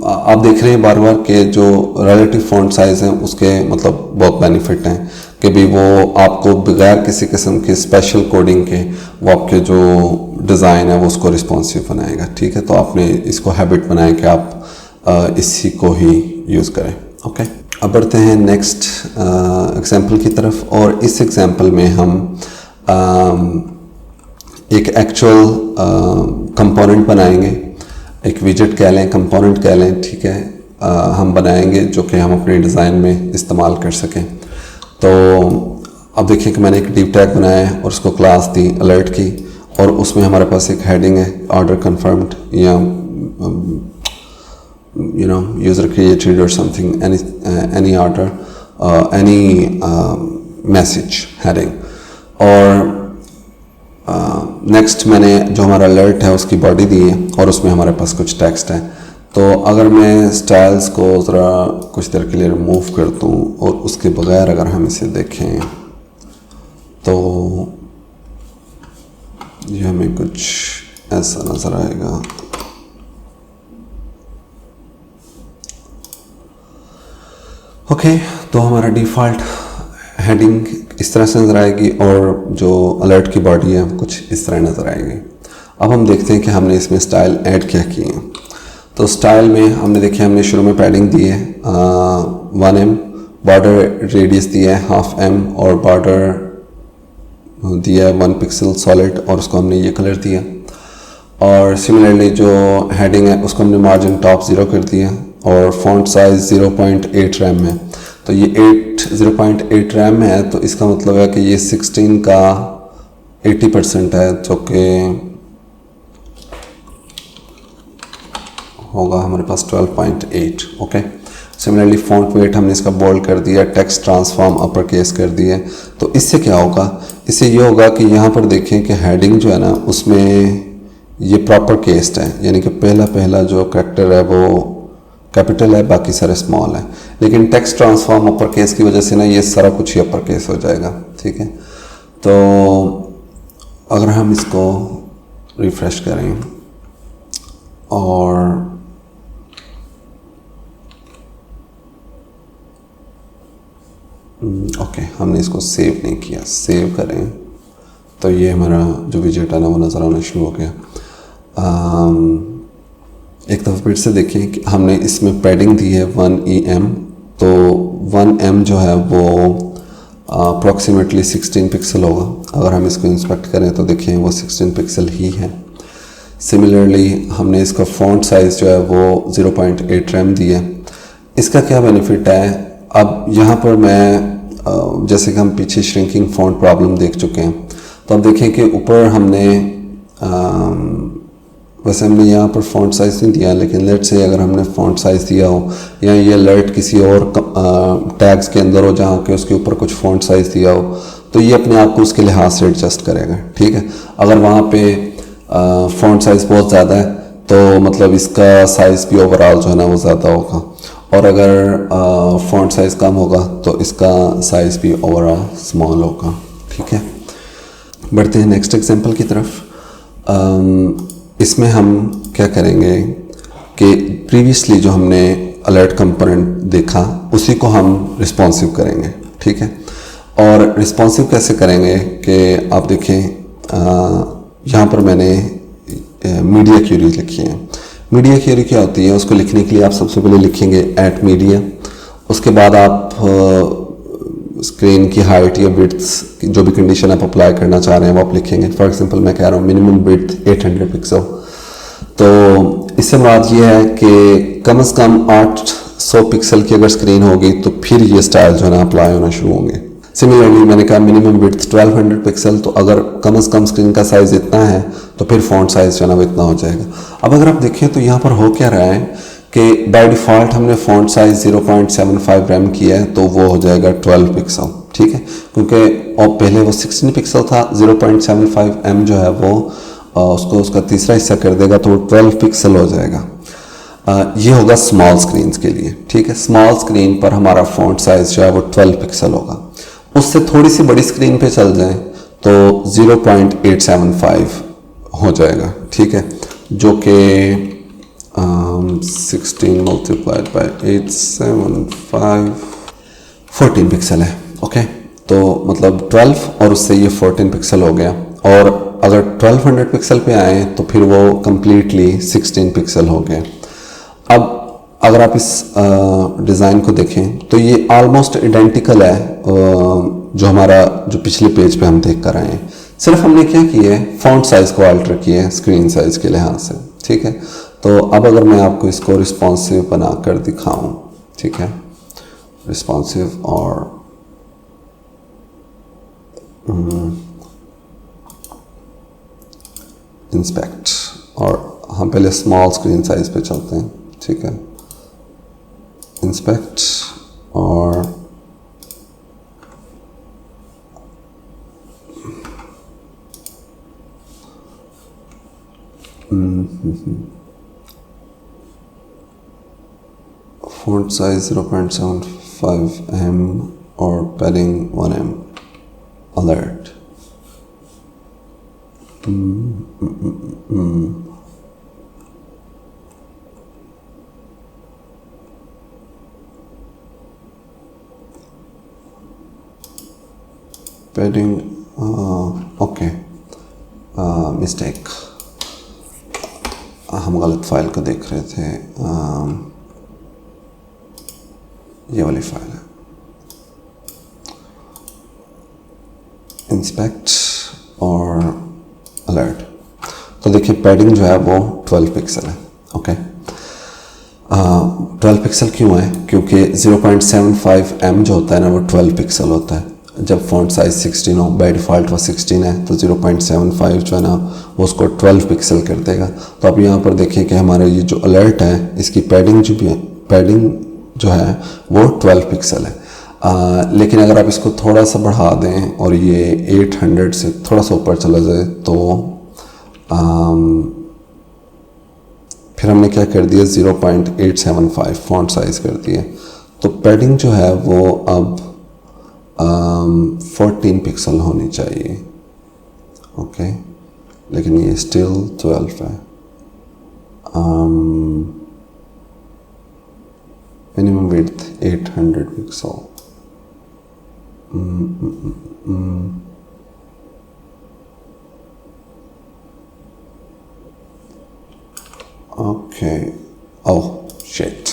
आप देख रहे हैं बार बार कि जो रिलेटिव फ़ॉन्ट साइज़ हैं उसके मतलब बहुत बेनिफिट हैं कि भी वो आपको बगैर किसी किस्म के स्पेशल कोडिंग के वो आपके जो डिज़ाइन है वो उसको रिस्पॉन्सिव बनाएगा, ठीक है। तो आपने इसको हैबिट बनाएं कि आप इसी को ही यूज़ करें, ओके। अब बढ़ते हैं नेक्स्ट एग्जांपल की तरफ। और इस एग्जांपल में हम एक एक्चुअल कंपोनेंट बनाएंगे, एक विजेट कह लें, कंपोनेंट कह लें, ठीक है। हम बनाएंगे जो कि हम अपने डिज़ाइन में इस्तेमाल कर सकें। तो अब देखिए कि मैंने एक डिव टैग बनाया है और उसको क्लास दी अलर्ट की, और उसमें हमारे पास एक हेडिंग है ऑर्डर कन्फर्म्ड या user created or something, any order, any message heading। और नेक्स्ट मैंने जो हमारा अलर्ट है उसकी बॉडी दी है और उसमें हमारे पास कुछ टेक्स्ट है। तो अगर मैं स्टाइल्स को ज़रा कुछ देर के लिए रिमूव कर दूँ और उसके बगैर अगर हम इसे देखें तो ये हमें कुछ ऐसा नज़र आएगा। ओके, तो हमारा डिफ़ॉल्ट हेडिंग इस तरह से नज़र आएगी और जो अलर्ट की बॉडी है कुछ इस तरह नज़र आएगी। अब हम देखते हैं कि हमने इसमें स्टाइल ऐड क्या किए हैं। तो स्टाइल में हमने देखिए हमने शुरू में पैडिंग दी है 1M, बॉर्डर रेडियस दिया है 1/2 M और बॉर्डर दिया है 1 पिक्सल सॉलिड और उसको हमने ये कलर दिया। और सिमिलरली जो हेडिंग है उसको हमने मार्जिन टॉप 0 कर दिया और फॉन्ट साइज 0.8 रैम है। तो ये 0.8 रैम है तो इसका मतलब है कि ये 16 का 80% है, जो कि होगा हमारे पास 12.8। ओके, सिमिलरली फॉन्ट वेट हमने इसका बोल्ड कर दिया, टेक्स्ट ट्रांसफॉर्म अपर केस कर दिया। तो इससे क्या होगा, इससे ये होगा कि यहाँ पर देखें कि हेडिंग जो है ना उसमें ये प्रॉपर केस्ड है, यानी कि पहला जो कैरेक्टर है वो कैपिटल है, बाकी सारे स्मॉल है। लेकिन टेक्स्ट ट्रांसफॉर्म अपर केस की वजह से ना ये सारा कुछ ही अपर केस हो जाएगा, ठीक है। तो अगर हम इसको रिफ्रेश करें और ओके, हमने इसको सेव नहीं किया, सेव करें तो ये हमारा जो विजेट है ना वो नज़र आना शुरू हो गया। एक दफ़ा फिर से देखें कि हमने इसमें पैडिंग दी है 1EM, तो 1M जो है वो अप्रॉक्सीमेटली 16 पिक्सल होगा। अगर हम इसको इंस्पेक्ट करें तो देखें वो 16 पिक्सल ही है। सिमिलरली हमने इसका फ़ॉन्ट साइज़ जो है वो 0.8 रैम दिया है। इसका क्या बेनिफिट है, अब यहाँ पर मैं जैसे कि हम पीछे श्रिंकिंग फ़ॉन्ट प्रॉब्लम देख चुके हैं, तो अब देखें कि ऊपर हमने वैसे हमने यहाँ पर फ़ॉन्ट साइज़ नहीं दिया, लेकिन लेट से अगर हमने फ़ॉन्ट साइज़ दिया हो या ये अलर्ट किसी और टैग्स के अंदर हो जहाँ के उसके ऊपर कुछ फ़ॉन्ट साइज़ दिया हो, तो ये अपने आप को उसके लिहाज से एडजस्ट करेगा, ठीक है। अगर वहाँ पे फ़ॉन्ट साइज़ बहुत ज़्यादा है तो मतलब इसका साइज़ भी ओवरऑल जो है ना वो ज़्यादा होगा, और अगर फ़ॉन्ट साइज़ कम होगा तो इसका साइज़ भी ओवरऑल स्मॉल होगा। ठीक है, बढ़ते हैं नेक्स्ट एग्जांपल की तरफ। इसमें हम क्या करेंगे कि प्रीवियसली जो हमने अलर्ट कंपोनेंट देखा उसी को हम रिस्पॉन्सिव करेंगे। ठीक है, और रिस्पॉन्सिव कैसे करेंगे कि आप देखें यहाँ पर मैंने मीडिया क्यूरी लिखी है। मीडिया क्यूरी क्या होती है, उसको लिखने के लिए आप सबसे पहले लिखेंगे @media, उसके बाद आप स्क्रीन की हाइट या विड्थ जो भी कंडीशन आप अप्लाई करना चाह रहे हैं वो आप लिखेंगे। फॉर एग्जांपल मैं कह रहा हूँ मिनिमम विड्थ 800 पिक्सल, तो इससे मुराद ये है कि कम से कम 800 पिक्सल की अगर स्क्रीन होगी तो फिर ये स्टाइल जो है ना अप्लाई होना शुरू होंगे। सिमिलरली मैंने कहा मिनिमम विड्थ 1200 पिक्सल, तो अगर कम से कम स्क्रीन का साइज़ इतना है तो फिर फ़ॉन्ट साइज़ जो है ना वो इतना हो जाएगा। अब अगर आप देखें तो यहाँ पर हो क्या रहा है कि बाय डिफ़ॉल्ट हमने फ़ॉन्ट साइज़ 0.75 रैम किया है, तो वो हो जाएगा 12 पिक्सल। ठीक है, क्योंकि और पहले वो 16 पिक्सल था, 0.75 एम जो है वो उसको उसका तीसरा हिस्सा कर देगा तो वो 12 पिक्सल हो जाएगा। ये होगा स्मॉल स्क्रीन के लिए। ठीक है, स्मॉल स्क्रीन पर हमारा फ़ॉन्ट साइज़ जो है वो 12 पिक्सल होगा। उससे थोड़ी सी बड़ी स्क्रीन पे चल जाएं तो 0.875 हो जाएगा। ठीक है, जो कि 16 मल्टीप्लाइड बाई 875 14 पिक्सल है। ओके, तो मतलब 12 और उससे ये 14 पिक्सल हो गया, और अगर 1200 पिक्सल पे आए तो फिर वो कम्प्लीटली 16 पिक्सल हो गया। अब अगर आप इस डिज़ाइन को देखें तो ये ऑलमोस्ट आइडेंटिकल है जो हमारा जो पिछले पेज पे हम देख कर आए हैं, सिर्फ हमने क्या किया है फ़ॉन्ट साइज़ को अल्टर किया है स्क्रीन साइज़ के लिहाज से। ठीक है, तो अब अगर मैं आपको इसको रिस्पॉन्सिव बना कर दिखाऊं, ठीक है, रिस्पॉन्सिव और इंस्पेक्ट, और हम पहले स्मॉल स्क्रीन साइज़ पे चलते हैं। ठीक है, इंस्पेक्ट और font size 0.75 m और padding 1 m alert। padding okay, mistake, हम गलत फाइल को देख रहे थे। ये वाली फाइल है इंस्पेक्ट और अलर्ट। तो देखिए पैडिंग जो है वो 12 पिक्सल है। ओके, 12 पिक्सल क्यों है? क्योंकि 0.75 m जो होता है ना वो 12 पिक्सल होता है। जब फ़ॉन्ट साइज़ 16 हो, बाय डिफ़ॉल्ट वो 16 है, तो 0.75 जो है ना वो उसको 12 पिक्सल कर देगा। तो अब यहाँ पर देखें कि हमारे ये जो अलर्ट है इसकी पैडिंग जो भी है, पैडिंग जो है वो 12 पिक्सल है। लेकिन अगर आप इसको थोड़ा सा बढ़ा दें और ये 800 से थोड़ा सा ऊपर चला जाए तो फिर हमने क्या कर दिया 0.875 फ़ॉन्ट साइज़ कर दिया। तो पैडिंग जो है वो अब 14 पिक्सल होनी चाहिए। ओके, लेकिन ये स्टिल 12 है। Minimum width 800 pixel. Okay, oh shit,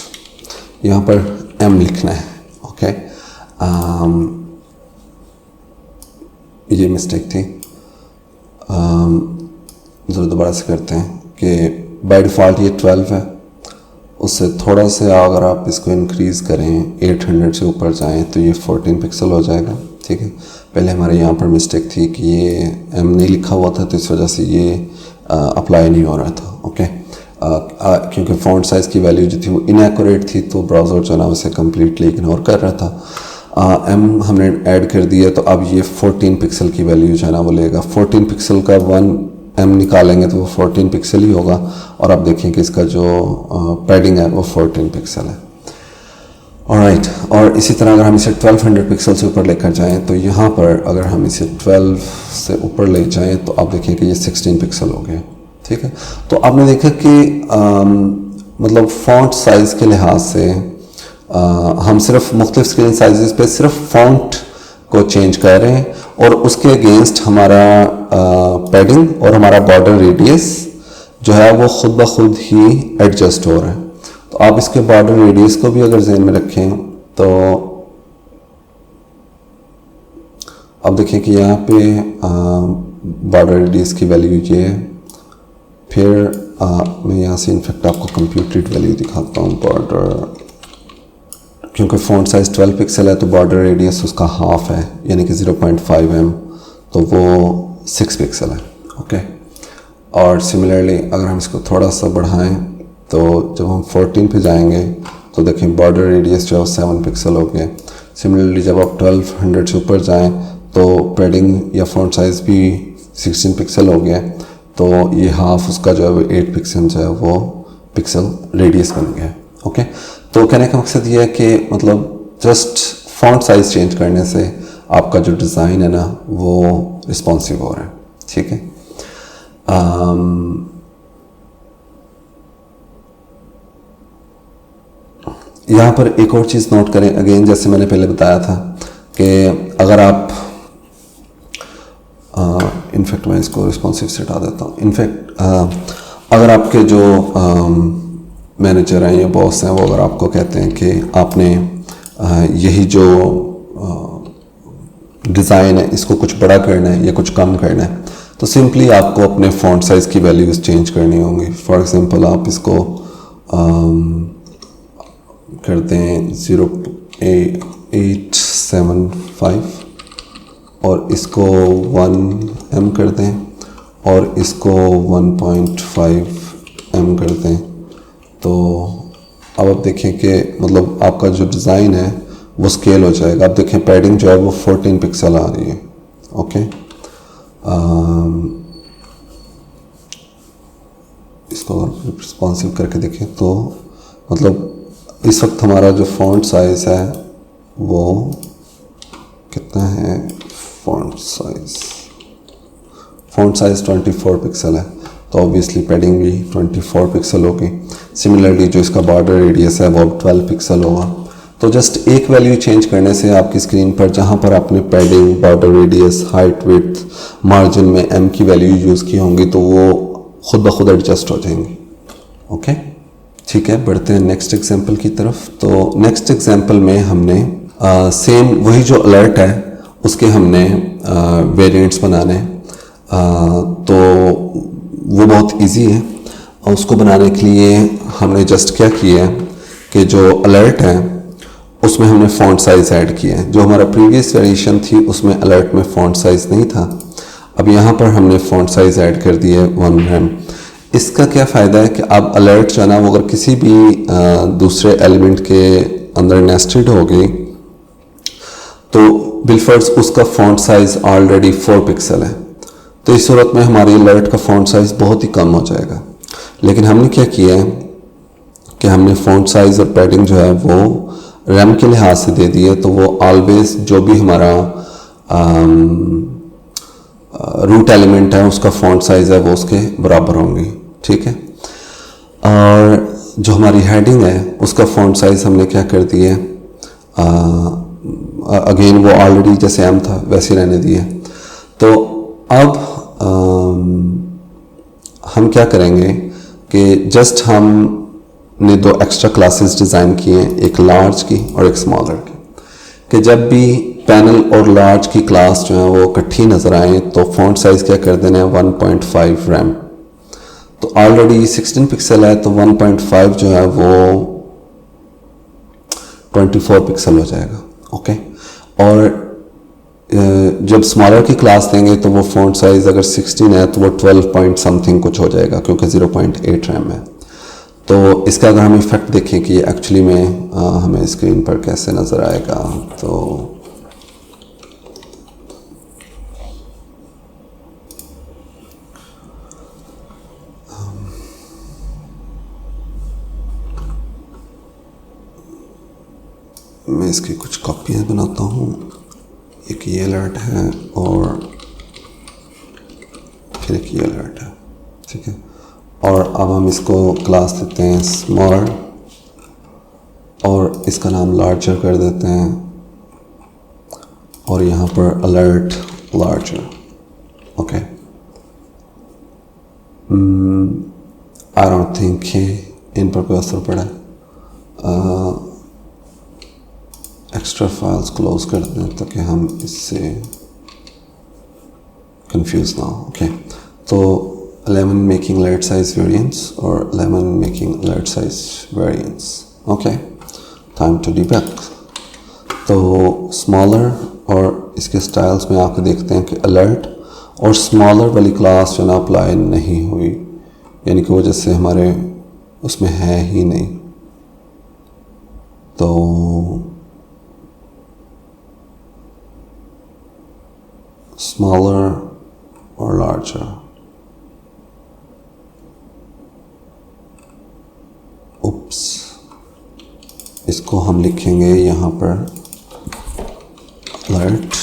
यहाँ पर m लिखना है। ओके, ये मिस्टेक थी। ज़रा दोबारा से करते हैं कि बाय डिफ़ॉल्ट ये 12 है, उससे थोड़ा सा अगर आप इसको इंक्रीज़ करें 800 से ऊपर जाएं तो ये 14 पिक्सल हो जाएगा। ठीक है, पहले हमारे यहाँ पर मिस्टेक थी कि ये m नहीं लिखा हुआ था तो इस वजह से ये अप्लाई नहीं हो रहा था। ओके, क्योंकि फ़ॉन्ट साइज़ की वैल्यू जो थी वो इनएक्यूरेट थी तो ब्राउज़र जो है ना उसे कम्प्लीटली इग्नोर कर रहा था। m हमने ऐड कर दिया तो अब ये 14 पिक्सल की वैल्यू जो है ना वो लेगा। 14 पिक्सल का 1 एम निकालेंगे तो वो 14 पिक्सल ही होगा, और आप देखें कि इसका जो पैडिंग है वो 14 पिक्सल है। ऑलराइट, और इसी तरह अगर हम इसे 1200 पिक्सल से ऊपर लेकर जाएं तो यहाँ पर अगर हम इसे 12 से ऊपर ले जाएं तो आप देखें कि ये 16 पिक्सल हो गए। ठीक है, तो आपने देखा कि मतलब फ़ॉन्ट साइज़ के लिहाज से हम सिर्फ मुख्तलिफ स्क्रीन साइज़ पे सिर्फ फ़ॉन्ट को चेंज कर रहे हैं, और उसके अगेंस्ट हमारा पैडिंग और हमारा बॉर्डर रेडियस जो है वो खुद ब खुद ही एडजस्ट हो रहा है। तो आप इसके बॉर्डर रेडियस को भी अगर जहन में रखें तो अब देखें कि यहाँ पे बॉर्डर रेडियस की वैल्यू ये है। फिर मैं यहाँ से इनफैक्ट आपको कंप्यूटेड वैल्यू दिखाता हूँ बॉर्डर, क्योंकि फ़ॉन्ट साइज़ 12 पिक्सल है तो बॉर्डर रेडियस उसका हाफ है यानी कि 0.5 mm, तो वो 6 पिक्सल है। ओके, और सिमिलरली अगर हम इसको थोड़ा सा बढ़ाएं तो जब हम 14 पे जाएंगे तो देखें बॉर्डर रेडियस जो है 7 पिक्सल हो गया। सिमिलरली जब आप 1200 से ऊपर जाएं तो पैडिंग या फ़ॉन्ट साइज़ भी 16 पिक्सल हो गया, तो ये हाफ उसका जो है वो 8 पिक्सल जो है वो पिक्सल रेडियस बन गया। ओके, तो कहने का मकसद ये है कि मतलब जस्ट फ़ॉन्ट साइज़ चेंज करने से आपका जो डिज़ाइन है ना वो रिस्पॉन्सिव हो रहा है। ठीक है, यहाँ पर एक और चीज़ नोट करें, अगेन जैसे मैंने पहले बताया था कि अगर आप इनफैक्ट मैं इसको रिस्पॉन्सिव से हटा देता हूँ। इनफैक्ट अगर आपके जो मैनेजर हैं या बॉस हैं वो अगर आपको कहते हैं कि आपने यही जो डिज़ाइन है इसको कुछ बड़ा करना है या कुछ कम करना है, तो सिंपली आपको अपने फ़ॉन्ट साइज़ की वैल्यूज़ चेंज करनी होंगी। फॉर एग्जांपल आप इसको करते हैं 0.875 और इसको 1 m कर दें और इसको 1.5 m कर दें, तो अब आप देखें कि मतलब आपका जो डिज़ाइन है वो स्केल हो जाएगा। आप देखें पैडिंग जो है वो 14 पिक्सल आ रही है। ओके, इसको रिस्पॉन्सिव करके देखें तो मतलब इस वक्त हमारा जो फ़ॉन्ट साइज़ है वो कितना है, फ़ॉन्ट साइज़ 24 पिक्सल है, तो ऑब्वियसली पैडिंग भी 24 पिक्सल होगी। सिमिलरली जो इसका बॉर्डर रेडियस है वो 12 पिक्सल होगा। तो जस्ट एक वैल्यू चेंज करने से आपकी स्क्रीन पर जहाँ पर आपने padding, border radius, height, width, margin में m की वैल्यू यूज़ की होंगी तो वो खुद ब खुद एडजस्ट हो जाएंगी। ओके, ठीक है, बढ़ते हैं नेक्स्ट एग्जांपल की तरफ। तो नेक्स्ट एग्जांपल में हमने सेम वही जो अलर्ट है उसके हमने वेरिएंट्स बनाने तो वो बहुत इजी है, और उसको बनाने के लिए हमने जस्ट क्या किया है कि जो अलर्ट है उसमें हमने फ़ॉन्ट साइज़ ऐड किया है। जो हमारा प्रीवियस वेरिएशन थी उसमें अलर्ट में फ़ॉन्ट साइज़ नहीं था, अब यहाँ पर हमने फ़ॉन्ट साइज़ ऐड कर दिया है 1 m। इसका क्या फ़ायदा है कि अब अलर्ट जो है ना वो अगर किसी भी दूसरे एलिमेंट के अंदर नेस्टेड होगी तो बिलफर्ज उसका फ़ॉन्ट साइज़ ऑलरेडी 4 पिक्सल है, तो इस सूरत में हमारी अलर्ट का फ़ॉन्ट साइज़ बहुत ही कम हो जाएगा। लेकिन हमने क्या किया है कि हमने फ़ॉन्ट साइज़ और पैडिंग जो है वो रैम के लिहाज से दे दी है, तो वो ऑलवेज जो भी हमारा रूट एलिमेंट है उसका फ़ॉन्ट साइज़ है वो उसके बराबर होंगी। ठीक है, और जो हमारी हेडिंग है उसका फ़ॉन्ट साइज़ हमने क्या कर दिया है, अगेन वो ऑलरेडी जैसे m था वैसे रहने दिए। तो अब हम क्या करेंगे कि जस्ट हमने 2 एक्स्ट्रा क्लासेस डिज़ाइन किए हैं, एक लार्ज की और एक स्मॉलर की, कि जब भी पैनल और लार्ज की क्लास जो है वो इकट्ठी नज़र आए तो फ़ॉन्ट साइज़ क्या कर देना है 1.5 रैम। तो ऑलरेडी 16 पिक्सल है तो 1.5 जो है वो 24 पिक्सल हो जाएगा। ओके, और जब स्मॉलर की क्लास देंगे तो वो फ़ॉन्ट साइज़ अगर 16 है तो वो 12 पॉइंट समथिंग कुछ हो जाएगा क्योंकि 0.8 रैम है। तो इसका अगर हम इफ़ेक्ट देखें कि एक्चुअली में हमें स्क्रीन पर कैसे नज़र आएगा, तो मैं इसकी कुछ कॉपियाँ बनाता हूँ। एक ये अलर्ट है और फिर एक ये अलर्ट है, ठीक है। और अब हम इसको क्लास देते हैं स्मॉल और इसका नाम लार्जर कर देते हैं और यहाँ पर alert larger, okay. I don't think in पर कोई असर पड़ा है। एक्स्ट्रा फाइल्स क्लोज कर दें ताकि हम इससे कंफ्यूज ना हो, ओके। तो 11 मेकिंग अलर्ट साइज वेरिएंट्स और 11 making alert size variants, okay. Time to debug. तो स्मॉलर और इसके स्टाइल्स में आके देखते हैं कि अलर्ट और स्मॉलर वाली क्लास जो ना अप्लाई नहीं हुई, यानी कि वजह से हमारे उसमें है ही नहीं। तो स्मॉलर और लार्जर, उप्स, इसको हम लिखेंगे यहाँ पर अलर्ट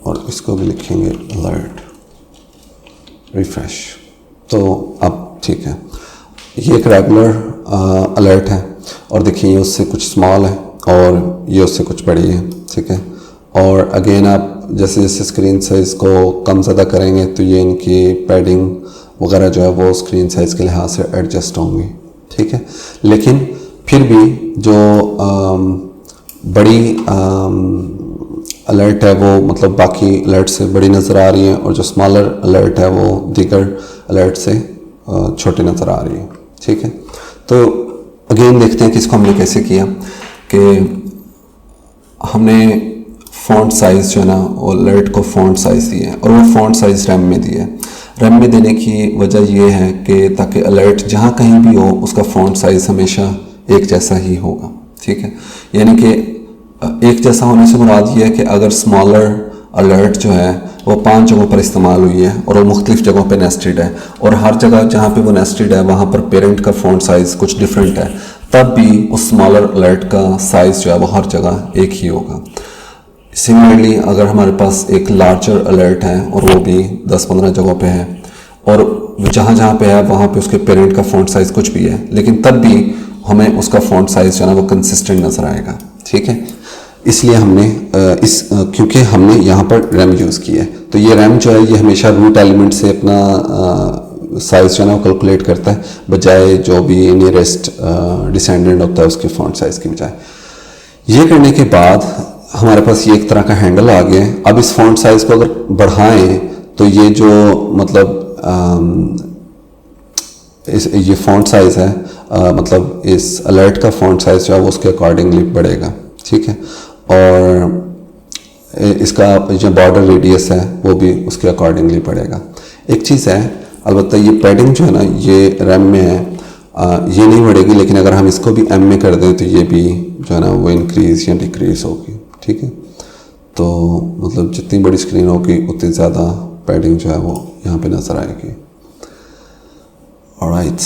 और इसको भी लिखेंगे अलर्ट। रिफ्रेश। तो अब ठीक है, ये एक रेगुलर अलर्ट है और देखिए ये उससे कुछ स्मॉल है और ये उससे कुछ बड़ी है, ठीक है। और अगेन आप जैसे जैसे स्क्रीन साइज़ को कम ज़्यादा करेंगे तो ये इनकी पैडिंग वगैरह जो है वो स्क्रीन साइज़ के लिहाज से एडजस्ट होंगी, ठीक है। लेकिन फिर भी जो बड़ी अलर्ट है वो मतलब बाकी अलर्ट से बड़ी नज़र आ रही है और जो स्मॉलर अलर्ट है वो दीगर अलर्ट से छोटी नज़र आ रही है, ठीक है। तो अगेन देखते हैं कि इसको हमने कैसे किया कि हमने फ़ॉन्ट साइज़ जो है ना वो अलर्ट को फ़ॉन्ट साइज़ दिया है और वो फ़ॉन्ट साइज़ रैम में दिया है। रैम में देने की वजह ये है कि ताकि अलर्ट जहाँ कहीं भी हो उसका फ़ॉन्ट साइज़ हमेशा एक जैसा ही होगा, ठीक है। यानी कि एक जैसा होने से मुराद ये है कि अगर स्मॉलर अलर्ट जो है वो 5 जगहों पर इस्तेमाल हुई है और वो मुख्तलिफ जगहों पे नेस्टेड है और हर जगह जहाँ पे वो नेस्टेड है वहाँ पर पेरेंट का फ़ॉन्ट साइज़ कुछ डिफरेंट है, तब भी उस स्मॉलर अलर्ट का साइज़ जो है वो हर जगह एक ही होगा। सिमिलरली अगर हमारे पास एक लार्जर अलर्ट है और वो भी 10-15 जगहों पे है और जहाँ जहाँ पे है वहाँ पे उसके पेरेंट का फ़ॉन्ट साइज़ कुछ भी है, लेकिन तब भी हमें उसका फ़ॉन्ट साइज़ जो है ना वो कंसिस्टेंट नज़र आएगा, ठीक है। इसलिए हमने क्योंकि हमने यहाँ पर रैम यूज़ की है तो ये रैम जो है ये हमेशा रूट एलिमेंट से अपना साइज़ जो है ना वो कैलकुलेट करता है बजाय जो भी नियरेस्ट डिसेंडेंट होता है उसके फ़ॉन्ट साइज़ की बजाय। ये करने के बाद हमारे पास ये एक तरह का हैंडल आ गया है। अब इस फ़ॉन्ट साइज़ को अगर बढ़ाएं तो ये जो मतलब ये फ़ॉन्ट साइज़ है मतलब इस अलर्ट का फ़ॉन्ट साइज़ जो है वो उसके अकॉर्डिंगली बढ़ेगा, ठीक है। और इसका जो बॉर्डर रेडियस है वो भी उसके अकॉर्डिंगली बढ़ेगा। एक चीज़ है अलबत्ता ये पैडिंग जो है ना ये रैम में है ये नहीं बढ़ेगी, लेकिन अगर हम इसको भी एम में कर दें तो ये भी जो है ना वो इंक्रीज़ या डिक्रीज़ होगी, ठीक है। तो मतलब जितनी बड़ी स्क्रीन होगी उतनी ज़्यादा पैडिंग जो है वो यहाँ पे नज़र आएगी। ऑलराइट,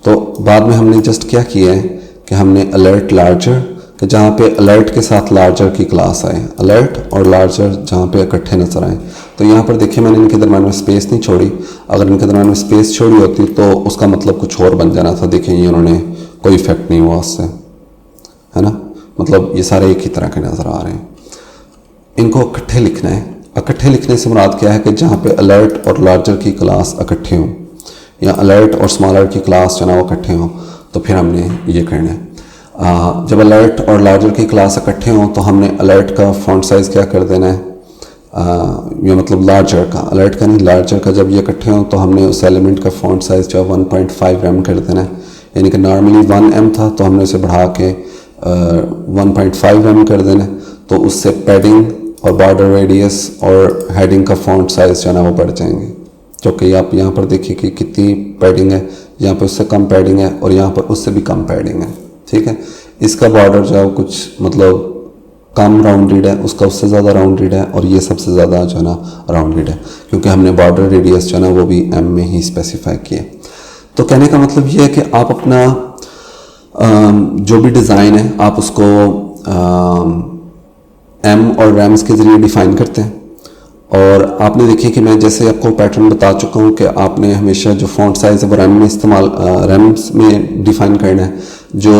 तो बाद में हमने जस्ट क्या किया है कि हमने अलर्ट लार्जर कि जहाँ पे अलर्ट के साथ लार्जर की क्लास आए, अलर्ट और लार्जर जहाँ पे इकट्ठे नज़र आए। तो यहाँ पर देखिए मैंने इनके दरम्यान में स्पेस नहीं छोड़ी, अगर इनके दरम्यान में स्पेस छोड़ी होती तो उसका मतलब कुछ और बन जाना था। देखिए ये उन्होंने कोई इफेक्ट नहीं हुआ उससे, है ना, मतलब ये सारे एक ही तरह के नज़र आ रहे हैं। इनको इकट्ठे लिखना है। इकट्ठे लिखने से मुराद क्या है कि जहाँ पे अलर्ट और लार्जर की क्लास इकट्ठे हों या अलर्ट और स्मॉलर की क्लास जो ना वो इकट्ठे हों तो फिर हमने ये करना है। जब अलर्ट और लार्जर की क्लास इकट्ठे हों तो हमने अलर्ट का फ़ॉन्ट साइज़ क्या कर देना है, ये मतलब लार्जर का, अलर्ट का नहीं लार्जर का, जब ये इकट्ठे हों तो हमने उस एलिमेंट का फ़ॉन्ट साइज़ जो है 1.5 m कर देना है। यानी कि नॉर्मली 1 m था तो हमने उसे बढ़ा के 1.5 m कर देना है। तो उससे पैडिंग और बॉर्डर रेडियस और हेडिंग का फ़ॉन्ट साइज़ जो है ना वो बढ़ जाएंगे। क्योंकि आप यहाँ पर देखिए कि कितनी पैडिंग है, यहाँ पर उससे कम पैडिंग है और यहाँ पर उससे भी कम पैडिंग है, ठीक है। इसका बॉर्डर जो है वो कुछ मतलब कम राउंडेड है, उसका उससे ज़्यादा राउंडेड है और ये सबसे ज़्यादा जो है ना राउंडेड है, क्योंकि हमने बॉर्डर रेडियस जो है ना वो भी m में ही स्पेसिफाई किया। तो कहने का मतलब ये है कि आप अपना जो भी डिज़ाइन है आप उसको एम और रैम्स के ज़रिए डिफ़ाइन करते हैं। और आपने देखिए कि मैं जैसे आपको पैटर्न बता चुका हूँ कि आपने हमेशा जो फॉन्ट साइज़ है वो रैम में इस्तेमाल रैम्स में डिफ़ाइन करना है। जो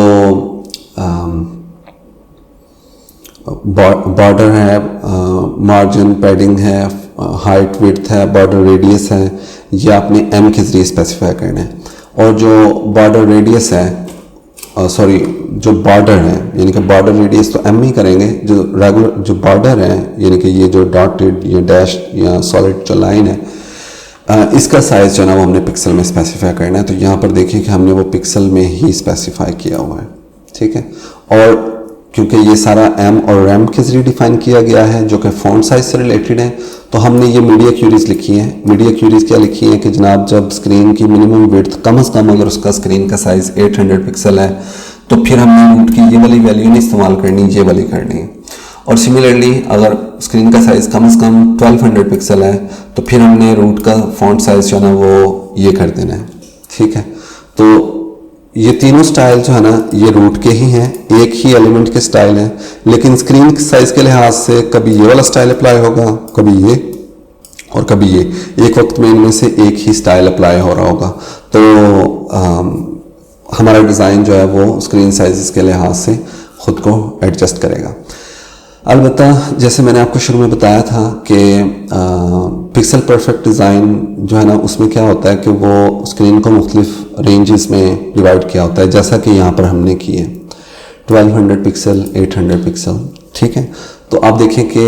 बॉर्डर है, मार्जिन पैडिंग है, हाइट विड्थ है, बॉर्डर रेडियस है, ये आपने एम के ज़रिए स्पेसिफाई करना है। और जो बॉर्डर रेडियस है सॉरी जो बॉर्डर है यानी कि बॉर्डर रेडियस तो एम ही करेंगे, जो रेगुलर जो बॉर्डर है यानी कि ये जो डॉटेड या डैश या सॉलिड जो लाइन है इसका साइज़ जो है ना वो हमने पिक्सल में स्पेसिफाई करना है। तो यहाँ पर देखिए कि हमने वो पिक्सल में ही स्पेसिफाई किया हुआ है, ठीक है। और क्योंकि ये सारा एम और रैम के जरिए डिफाइन किया गया है जो कि फ़ॉन्ट साइज से रिलेटेड है, तो हमने ये मीडिया क्यूरीज लिखी है। मीडिया क्यूरीज क्या लिखी है कि जनाब जब स्क्रीन की मिनिमम विड्थ कम से कम अगर उसका स्क्रीन का साइज़ 800 पिक्सल है तो फिर हमने रूट की ये वाली वैल्यू नहीं इस्तेमाल करनी, ये वाली करनी है। और सिमिलरली अगर स्क्रीन का साइज़ कम से कम 1200 पिक्सल है तो फिर हमने रूट का फॉन्ट साइज़ जो है ना वो ये कर देना है, ठीक है। तो ये तीनों स्टाइल जो है ना ये रूट के ही हैं, एक ही एलिमेंट के स्टाइल हैं, लेकिन स्क्रीन साइज के लिहाज से कभी ये वाला स्टाइल अप्लाई होगा, कभी ये और कभी ये, एक वक्त में इनमें से एक ही स्टाइल अप्लाई हो रहा होगा। तो हमारा डिज़ाइन जो है वो स्क्रीन साइज़ के लिहाज से ख़ुद को एडजस्ट करेगा। अलबत्ता जैसे मैंने आपको शुरू में बताया था कि पिक्सल परफेक्ट डिज़ाइन जो है ना उसमें क्या होता है कि वो स्क्रीन को मुख्तलिफ रेंजेस में डिवाइड किया होता है, जैसा कि यहाँ पर हमने किए 1200 पिक्सल, 800 पिक्सल, ठीक है। तो आप देखें कि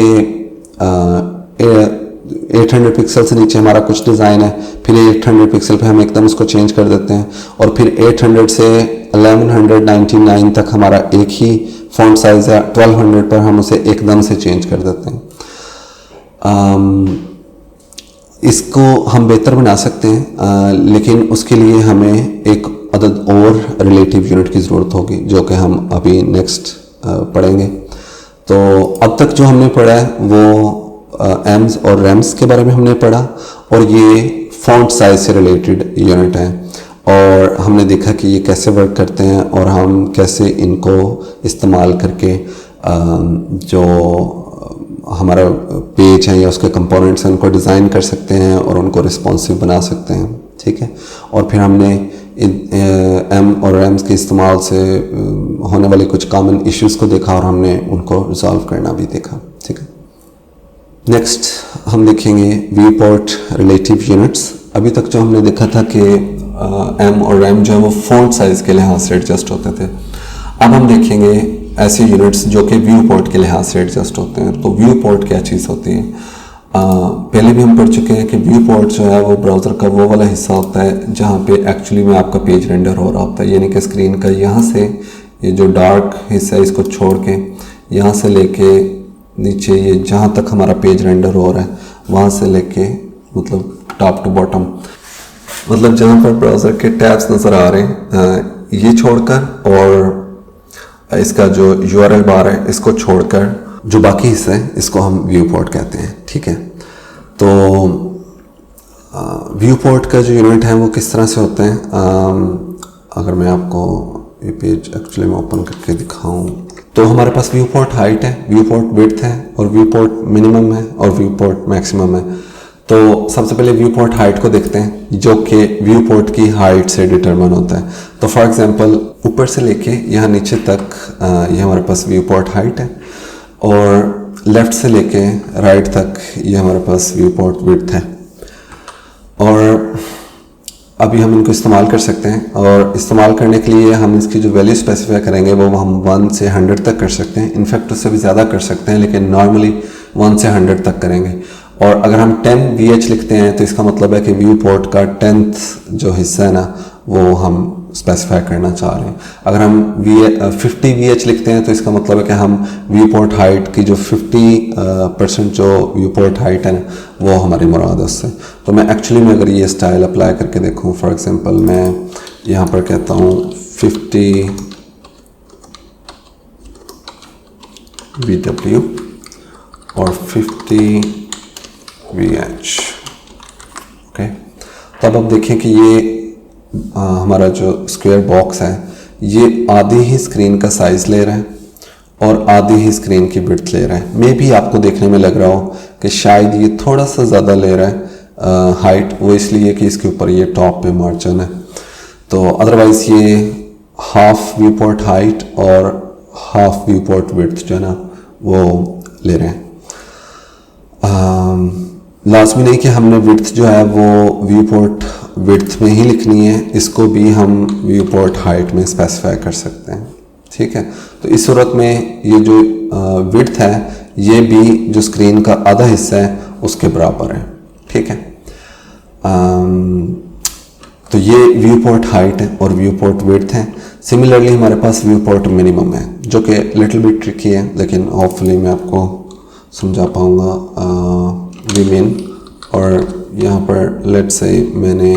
800 पिक्सल से नीचे हमारा कुछ डिज़ाइन है, फिर 800 पिक्सल पे हम एकदम उसको चेंज कर देते हैं, और फिर 800 से 1199 तक हमारा एक ही फॉन्ट साइज़ है, 1200 पर हम उसे एकदम से चेंज कर देते हैं। इसको हम बेहतर बना सकते हैं, लेकिन उसके लिए हमें एक अदद और रिलेटिव यूनिट की ज़रूरत होगी जो कि हम अभी नेक्स्ट पढ़ेंगे। तो अब तक जो हमने पढ़ा है वो एम्स और रैम्स के बारे में हमने पढ़ा, और ये फॉन्ट साइज से रिलेटेड यूनिट है, और हमने देखा कि ये कैसे वर्क करते हैं और हम कैसे इनको इस्तेमाल करके जो हमारा पेज है या उसके कंपोनेंट्स हैं उनको डिज़ाइन कर सकते हैं और उनको रिस्पॉन्सिव बना सकते हैं, ठीक है। और फिर हमने एम और रैम्स के इस्तेमाल से होने वाले कुछ कॉमन इश्यूज़ को देखा और हमने उनको रिजॉल्व करना भी देखा, ठीक है। नेक्स्ट हम देखेंगे व्यू पोर्ट रिलेटिव यूनिट्स। अभी तक जो हमने देखा था कि एम और रैम जो है वो फॉन्ट साइज़ के लिहाज से एडजस्ट होते थे। अब हम देखेंगे ऐसे यूनिट्स जो कि व्यू पोर्ट के लिहाज से एडजस्ट होते हैं। तो व्यू पोर्ट क्या चीज़ होती है? पहले भी हम पढ़ चुके हैं कि व्यू पोर्ट जो है वो ब्राउज़र का वो वाला हिस्सा होता है जहाँ पे एक्चुअली में आपका पेज रेंडर हो रहा होता है, यानी कि स्क्रीन का यहाँ से ये जो डार्क हिस्सा है इसको छोड़ के यहाँ से लेके नीचे ये जहाँ तक हमारा पेज रेंडर हो रहा है वहाँ से लेके मतलब टॉप टू बॉटम, मतलब जहाँ पर ब्राउज़र के टैब्स नज़र आ रहे हैं ये छोड़कर, और इसका जो URL बार है इसको छोड़कर जो बाकी हिस्सा है इसको हम व्यू पोर्ट कहते हैं, ठीक है। तो व्यू पोर्ट का जो यूनिट है वो किस तरह से होते हैं, अगर मैं आपको ये पेज एक्चुअली में ओपन करके दिखाऊं तो हमारे पास व्यू पोर्ट हाइट है, व्यू पोर्ट विड्थ है, और व्यू पोर्ट मिनिमम है और व्यू पोर्ट मैक्सिमम है। तो सबसे पहले व्यू पोर्ट हाइट को देखते हैं जो कि व्यू पोर्ट की हाइट से डिटरमिन होता है। तो फॉर एग्जांपल ऊपर से लेके यहाँ नीचे तक ये हमारे पास व्यू पोर्ट हाइट है, और लेफ़्ट से लेके राइट तक ये हमारे पास व्यू पोर्ट विड्थ है। और अभी हम इनको इस्तेमाल कर सकते हैं, और इस्तेमाल करने के लिए हम इसकी जो वैल्यू स्पेसिफाई करेंगे वो हम 1 से 100 तक कर सकते हैं। इनफैक्ट उससे भी ज़्यादा कर सकते हैं, लेकिन नॉर्मली 1 से 100 तक करेंगे। और अगर हम 10 VH लिखते हैं तो इसका मतलब है कि व्यू पोर्ट का 10th जो हिस्सा है ना वो हम स्पेसिफाई करना चाह रहे हैं। अगर हम 50 VH लिखते हैं तो इसका मतलब है कि हम व्यू पोर्ट हाइट की जो 50% जो व्यू पोर्ट हाइट है ना वो हमारी मुराद है उससे। तो मैं एक्चुअली में अगर ये स्टाइल अप्लाई करके देखूँ, फॉर एग्जांपल मैं यहाँ पर कहता हूँ 50 VW और 50 VH, ओके। तब अब देखें कि ये हमारा जो स्क्वायर बॉक्स है ये आधी ही स्क्रीन का साइज़ ले रहा है और आधी ही स्क्रीन की विड्थ ले रहा है। मे भी आपको देखने में लग रहा हो कि शायद ये थोड़ा सा ज़्यादा ले रहा है हाइट, वो इसलिए कि इसके ऊपर ये टॉप पे मार्जिन है। तो अदरवाइज़ ये हाफ व्यू पोर्ट हाइट और हाफ व्यू पोर्ट विड्थ जो है ना वो ले रहे हैं। लाजमी नहीं कि हमने विड्थ जो है वो व्यू पोर्ट विड्थ में ही लिखनी है, इसको भी हम व्यू पोर्ट हाइट में स्पेसिफाई कर सकते हैं। ठीक है, तो इस सूरत में ये जो विड्थ है ये भी जो स्क्रीन का आधा हिस्सा है उसके बराबर है। ठीक है, तो ये व्यू पोर्ट हाइट है और व्यू पोर्ट विड्थ है। सिमिलरली हमारे पास व्यू पोर्ट मिनिमम है जो कि लिटिल बिट ट्रिकी है, लेकिन होपफुली मैं आपको समझा पाऊँगा। वी मिन और यहाँ पर लेट्स से मैंने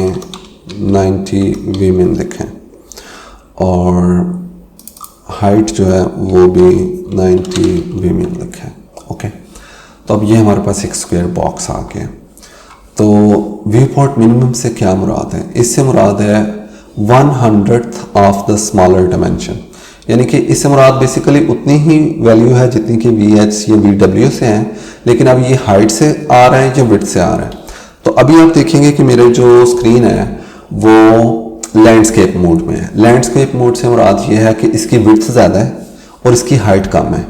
90 वी मिन लिखा है और हाइट जो है वो भी 90 वी मिन लिखा है। ओके, तो अब ये हमारे पास एक स्क्वायर बॉक्स आ गया। तो व्यू पोर्ट मिनिमम से क्या मुराद है? इससे मुराद है 1/100 ऑफ द स्मॉलर डायमेंशन, यानी कि इससे मुराद बेसिकली उतनी ही वैल्यू है जितनी कि VH या VW से है, लेकिन अब ये हाइट से आ रहा है या विड्थ से आ रहा है। तो अभी आप देखेंगे कि मेरे जो स्क्रीन है वो लैंडस्केप मोड में है। लैंडस्केप मोड से मुराद ये है कि इसकी विड्थ ज़्यादा है और इसकी हाइट कम है।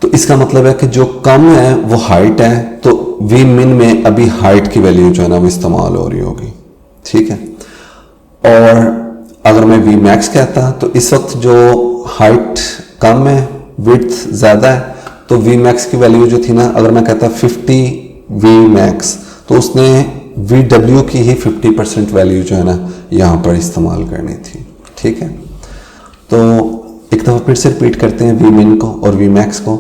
तो इसका मतलब है कि जो कम है वो हाइट है, तो वी मिन में अभी हाइट की वैल्यू जो है ना वो इस्तेमाल हो रही होगी। ठीक है, और अगर मैं वी मैक्स कहता तो इस वक्त जो हाइट कम है विड्थ ज़्यादा है, तो वी मैक्स की वैल्यू जो थी ना, अगर मैं कहता 50 वी मैक्स तो उसने वी डब्ल्यू की ही 50% वैल्यू जो है ना यहाँ पर इस्तेमाल करनी थी। ठीक है, तो एक दफ़ा फिर से रिपीट करते हैं वी मिन को और वी मैक्स को,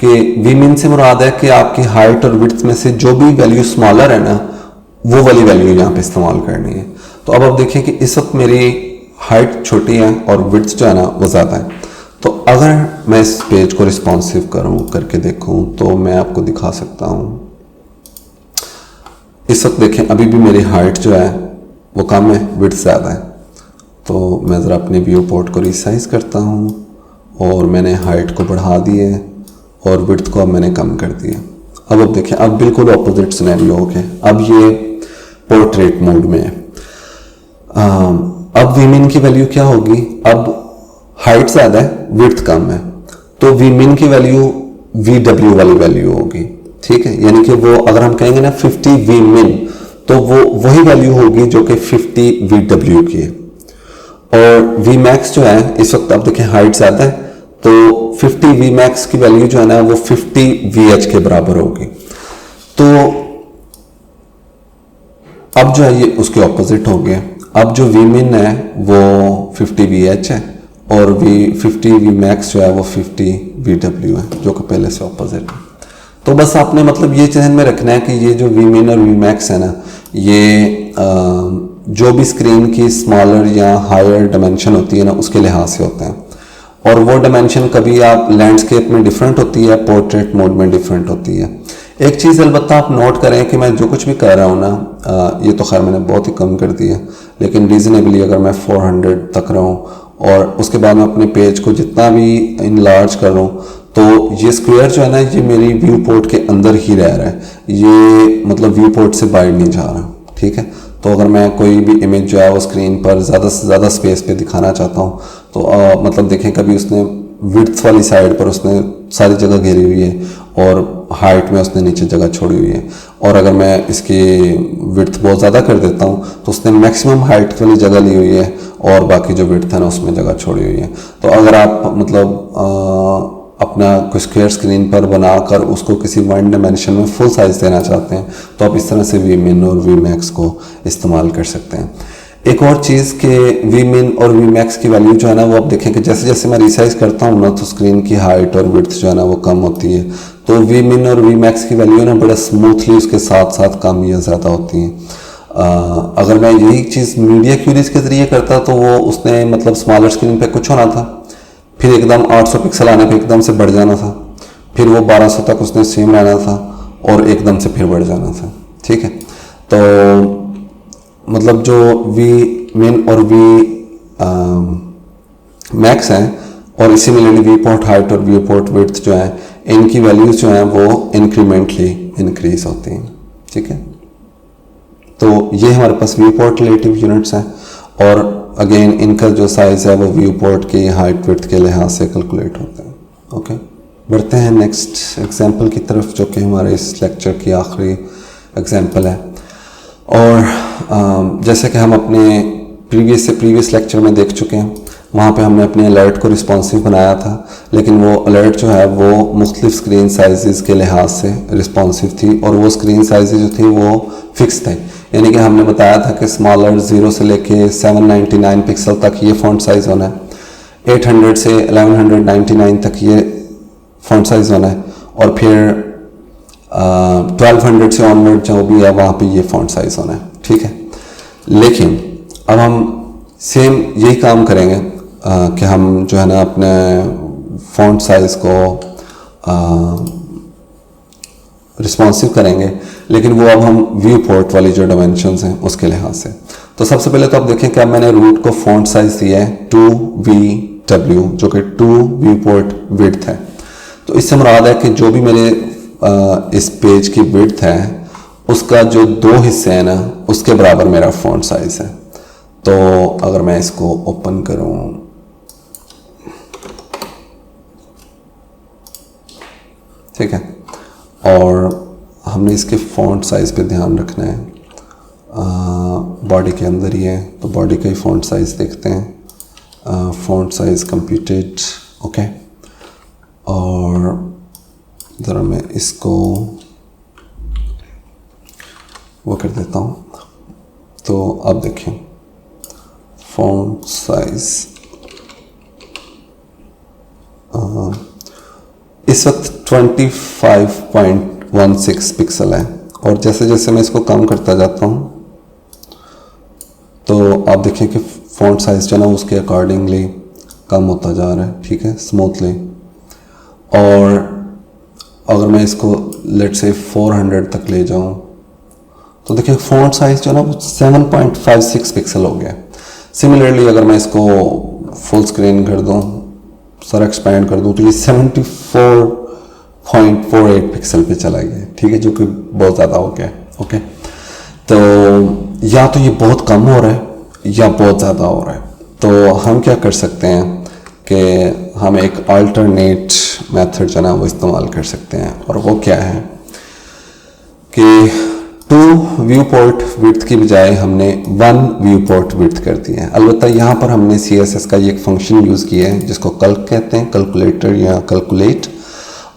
कि वी मिन से मुराद है कि आपकी हाइट और विड्थ में से जो भी वैल्यू स्मॉलर है ना वो वाली वैल्यू यहाँ पे इस्तेमाल करनी है। तो अब आप देखिए कि इस वक्त मेरी हाइट छोटी है और विड्थ जो है ना वो ज़्यादा है। तो अगर मैं इस पेज को रिस्पॉन्सिव करके देखूं तो मैं आपको दिखा सकता हूं। इस वक्त देखें अभी भी मेरी हाइट जो है वो कम है, विड्थ ज़्यादा है। तो मैं ज़रा अपने व्यू पोर्ट को रिसाइज करता हूं और मैंने हाइट को बढ़ा दी है और विड्थ को अब मैंने कम कर दिया। अब देखें, अब बिल्कुल ऑपोजिट सिनेरियो हो गया। अब ये पोर्ट्रेट मोड में है। अब वी मिन की वैल्यू क्या होगी? अब हाइट ज़्यादा है विड्थ कम है, तो वी मिन की वैल्यू वी डब्ल्यू वाली वैल्यू होगी। ठीक है, यानी कि वो अगर हम कहेंगे ना 50 वी मिन तो वो वही वैल्यू होगी जो कि 50 वी डब्ल्यू की है। और वी मैक्स जो है इस वक्त आप देखें हाइट ज़्यादा है, तो 50 वी मैक्स की वैल्यू जो है ना वो 50 वी एच के बराबर होगी। तो अब जो है ये उसके ऑपोजिट हो गया। अब जो वी मिन है वो 50 वी एच है और 50 वी मैक्स जो है वो 50 वी डब्ल्यू है, जो कि पहले से ऑपोजिट है। तो बस आपने मतलब ये जहन में रखना है कि ये जो वी मिन और वी मैक्स है ना, ये जो भी स्क्रीन की स्मॉलर या हायर डायमेंशन होती है ना उसके लिहाज से होता है। और वो डायमेंशन कभी आप लैंडस्केप में डिफरेंट होती है, पोर्ट्रेट मोड में डिफरेंट होती है। एक चीज़ अलबत्ता आप नोट करें कि मैं जो कुछ भी कर रहा हूँ ना, ये तो खैर मैंने बहुत ही कम कर दिया, लेकिन रीजनेबली अगर मैं 400 तक रहा हूँ और उसके बाद मैं अपने पेज को जितना भी इनलार्ज कर रहा हूँ, तो ये स्क्वायर जो है ना ये मेरी व्यू पोर्ट के अंदर ही रह रहा है, ये मतलब व्यू पोर्ट से बाहर नहीं जा रहा। ठीक है, तो अगर मैं कोई भी इमेज जो है वो स्क्रीन पर ज़्यादा से ज़्यादा स्पेस पे दिखाना चाहता हूँ तो मतलब देखें कभी उसने विड्थ वाली साइड पर उसने सारी जगह घेरी हुई है और हाइट में उसने नीचे जगह छोड़ी हुई है, और अगर मैं इसकी विड्थ बहुत ज़्यादा कर देता हूँ तो उसने मैक्सिमम हाइट वाली जगह ली हुई है और बाकी जो विड्थ है ना उसमें जगह छोड़ी हुई है। तो अगर आप मतलब अपना कोई स्क्वायर स्क्रीन पर बनाकर उसको किसी वन डायमेंशन में फुल साइज देना चाहते हैं तो आप इस तरह से वी मिन और वी मैक्स को इस्तेमाल कर सकते हैं। एक और चीज़ कि वी मिन और वी मैक्स की वैल्यू जो है ना वो आप देखें कि जैसे जैसे मैं रिसाइज करता हूँ ना तो स्क्रीन की हाइट और विड्थ जो है ना वो कम होती है। तो वी मिन और वी मैक्स की वैल्यू ना बड़ा स्मूथली उसके साथ साथ कम या ज़्यादा होती हैं। अगर मैं यही चीज़ मीडिया क्यूरीज के ज़रिए करता तो वो उसने मतलब स्मॉलर स्क्रीन पर कुछ होना था, फिर एकदम 800 पिक्सल आने पे एकदम से बढ़ जाना था, फिर वो 1200 तक उसने सेम रहना था और एकदम से फिर बढ़ जाना था। ठीक है, तो मतलब जो वी मिन और वी मैक्स हैं, और सिमिलरली व्यू पोर्ट हाइट और व्यू पोर्ट विड्थ जो है इनकी वैल्यूज जो हैं वो इंक्रीमेंटली इंक्रीज होती हैं, ठीक है। तो ये हमारे पास व्यू पोर्ट रिलेटिव यूनिट्स हैं, और अगेन इनका जो साइज है वो व्यू पोर्ट की हाइट विड्थ के लिहाज से कैलकुलेट होता है। ओके, बढ़ते हैं नेक्स्ट एग्जांपल की तरफ, जो कि हमारे इस लेक्चर की आखिरी एग्जांपल है। और जैसे कि हम अपने प्रीवियस लेक्चर में देख चुके हैं, वहाँ पे हमने अपने अलर्ट को रिस्पॉन्सिव बनाया था, लेकिन वो अलर्ट जो है वो मुख्तलिफ स्क्रीन साइजेस के लिहाज से रिस्पॉन्सिव थी, और वो स्क्रीन साइजेस जो थी वो फिक्स थे। यानी कि हमने बताया था कि स्मॉलर 0 से लेके 799 पिक्सल तक ये फ़ॉन्ट साइज़ होना है, 800 से 1199 तक ये फ़ॉन्ट साइज़ होना है, और फिर 1200 से ऑनवर्ड जो भी है वहाँ पे ये फ़ॉन्ट साइज़ होना है, ठीक है। लेकिन अब हम सेम यही काम करेंगे कि हम जो है ना अपने फ़ॉन्ट साइज़ को रिस्पॉन्सिव करेंगे, लेकिन वो अब हम व्यू पोर्ट वाली जो डायमेंशंस हैं उसके लिहाज से। तो सबसे पहले तो आप देखें कि अब मैंने रूट को फ़ॉन्ट साइज़ दिया है 2VW, जो कि 2 व्यू पोर्ट विड्थ है। तो इससे मुराद है कि जो भी मेरे इस पेज की विड्थ है उसका जो 2 हिस्से हैं ना उसके बराबर मेरा फ़ॉन्ट साइज़ है। तो अगर मैं इसको ओपन करूं, ठीक है, और हमने इसके फ़ॉन्ट साइज़ पे ध्यान रखना है, बॉडी के अंदर ही है तो बॉडी का ही फ़ॉन्ट साइज़ देखते हैं, फ़ॉन्ट साइज़ कंप्यूटेड, ओके। और ज़रा मैं इसको वो कर देता हूँ। तो अब देखें फ़ॉन्ट साइज़ इस वक्त 25.16 पिक्सल है, और जैसे जैसे मैं इसको कम करता जाता हूँ तो आप देखें कि फ़ॉन्ट साइज़ जो है ना उसके अकॉर्डिंगली कम होता जा रहा है, ठीक है, स्मूथली। और अगर मैं इसको लेट से 400 तक ले जाऊँ तो देखिए फ़ॉन्ट साइज़ जो है ना वो 7.56 पिक्सल हो गया। सिमिलरली अगर मैं इसको फुल स्क्रीन कर दूँ, सारा एक्सपैंड कर दूँ, तो ये 74.48 पिक्सल पे चला गया, ठीक है, जो कि बहुत ज़्यादा हो गया। ओके, तो या तो ये बहुत कम हो रहा है या बहुत ज़्यादा हो रहा है। तो हम क्या कर सकते हैं कि हम एक अल्टरनेट मेथड जो है ना वो इस्तेमाल कर सकते हैं, और वो क्या है कि 2 व्यू पोर्ट विड्थ की बजाय हमने 1 व्यू पोर्ट विड्थ कर दिया है। अलबत्ता यहाँ पर हमने CSS का ये एक फंक्शन यूज़ किया है जिसको कल्क कहते हैं, कैलकुलेटर या कैलकुलेट,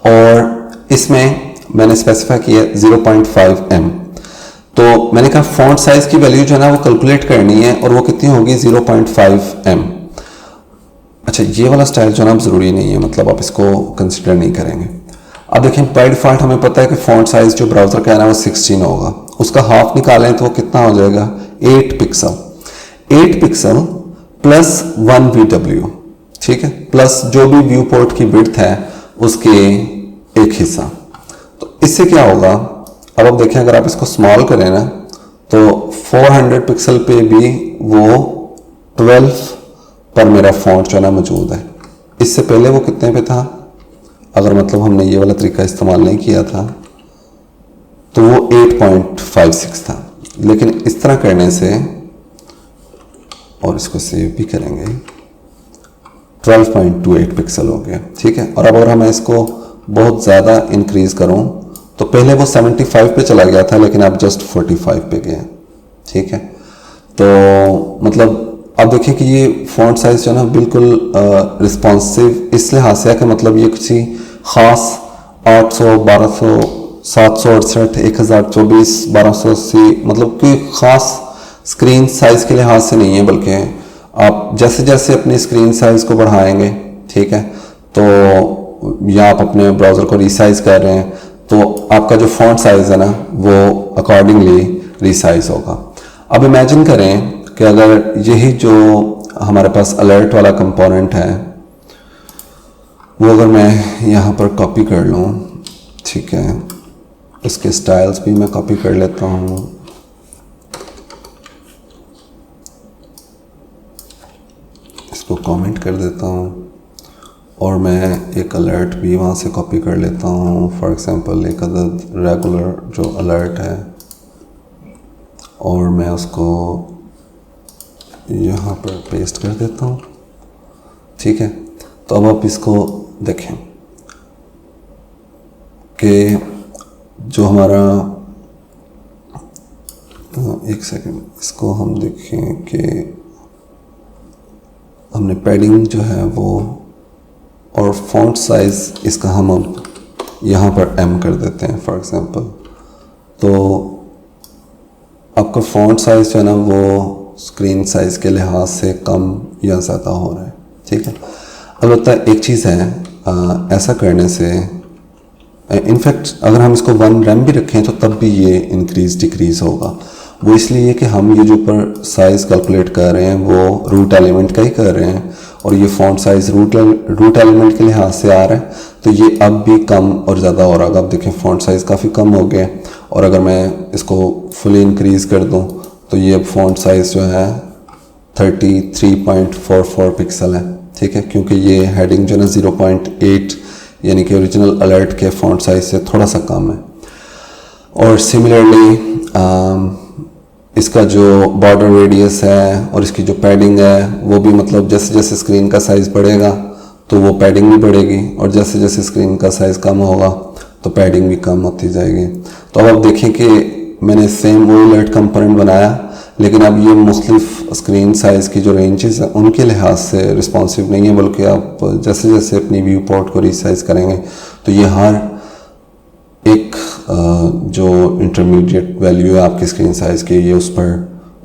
और इसमें मैंने स्पेसिफाई किया 0.5M। तो मैंने कहा फॉन्ट साइज़ की वैल्यू जो है ना वो कैलकुलेट करनी है, और वो कितनी होगी 0.5M। अच्छा, ये वाला स्टाइल जो है ना ज़रूरी नहीं है, मतलब आप इसको कंसिडर नहीं करेंगे। अब देखें बाय डिफ़ॉल्ट हमें पता है कि फ़ॉन्ट साइज़ जो ब्राउज़र का है ना वो 16 होगा, उसका हाफ निकालें तो वो कितना हो जाएगा 8 पिक्सल। 8 पिक्सल प्लस 1 VW, ठीक है, प्लस जो भी व्यू पोर्ट की विड्थ है उसके एक हिस्सा। तो इससे क्या होगा, अब आप देखें अगर आप इसको स्मॉल करें ना तो 400 पिक्सल पे भी वो 12 पर मेरा फ़ॉन्ट जो है ना मौजूद है। इससे पहले वो कितने पे था, अगर मतलब हमने ये वाला तरीका इस्तेमाल नहीं किया था तो वो 8.56 था। लेकिन इस तरह करने से, और इसको सेव भी करेंगे, 12.28 पिक्सल हो गया, ठीक है। और अब अगर मैं इसको बहुत ज़्यादा इंक्रीज़ करूं तो पहले वो 75 पे चला गया था, लेकिन अब जस्ट 45 पे गया, ठीक है। तो मतलब अब देखिए कि ये फ़ॉन्ट साइज़ जो है ना बिल्कुल रिस्पॉन्सिव इस लिहाज से है कि मतलब ये किसी ख़ास 800, 1200, 768, 1024, 1280 मतलब कोई ख़ास स्क्रीन साइज़ के लिहाज से नहीं है, बल्कि आप जैसे जैसे अपनी स्क्रीन साइज़ को बढ़ाएंगे, ठीक है, तो या आप अपने ब्राउज़र को रीसाइज़ कर रहे हैं तो आपका जो फ़ॉन्ट साइज़ है ना वो अकॉर्डिंगली रीसाइज़ होगा। अब इमेजिन करें कि अगर यही जो हमारे पास अलर्ट वाला कंपोनेंट है वो अगर मैं यहाँ पर कॉपी कर लूँ, ठीक है, इसके स्टाइल्स भी मैं कॉपी कर लेता हूँ, इसको कमेंट कर देता हूँ और मैं एक अलर्ट भी वहाँ से कॉपी कर लेता हूँ। फॉर एग्ज़ाम्पल एक अदद रेगुलर जो अलर्ट है और मैं उसको यहाँ पर पेस्ट कर देता हूँ। ठीक है, तो अब आप इसको देखें कि जो हमारा, एक सेकंड, इसको हम देखें कि हमने पैडिंग जो है वो और फॉन्ट साइज़ इसका हम अब यहाँ पर M कर देते हैं फॉर एग्ज़ाम्पल। तो आपका फॉन्ट साइज़ जो है ना वो स्क्रीन साइज़ के लिहाज से कम या ज़्यादा हो रहा है। ठीक है, अलबत्ता एक चीज़ है, ऐसा करने से इनफैक्ट अगर हम इसको 1 रैम भी रखें तो तब भी ये इंक्रीज़ डिक्रीज़ होगा। वो इसलिए कि हम ये जो ऊपर साइज़ कैलकुलेट कर रहे हैं वो रूट एलिमेंट का ही कर रहे हैं और ये फॉन्ट साइज़ रूट एलिमेंट के लिहाज से आ रहा है, तो ये अब भी कम और ज़्यादा हो रहा है। अब देखें फॉन्ट साइज़ काफ़ी कम हो गया और अगर मैं इसको फुली इंक्रीज़ कर दूं तो ये अब फॉन्ट साइज़ जो है 33.44 पिक्सल है। ठीक है, क्योंकि ये हेडिंग जो है ना 0.8 यानी कि ओरिजिनल अलर्ट के फॉन्ट साइज़ से थोड़ा सा कम है। और सिमिलरली इसका जो बॉर्डर रेडियस है और इसकी जो पैडिंग है वो भी, मतलब जैसे जैसे स्क्रीन का साइज़ बढ़ेगा तो वो पैडिंग भी बढ़ेगी और जैसे जैसे स्क्रीन का साइज़ कम होगा तो पैडिंग भी कम होती जाएगी। तो अब आप देखें कि मैंने सेम वो अलर्ट कंपोनेंट बनाया, लेकिन अब ये मुख्तलिफ स्क्रीन साइज़ की जो रेंजेस हैं उनके लिहाज से रिस्पॉन्सिव नहीं है, बल्कि आप जैसे जैसे अपनी व्यू पोर्ट को रीसाइज करेंगे तो ये हर एक जो इंटरमीडिएट वैल्यू है आपकी स्क्रीन साइज़ की ये उस पर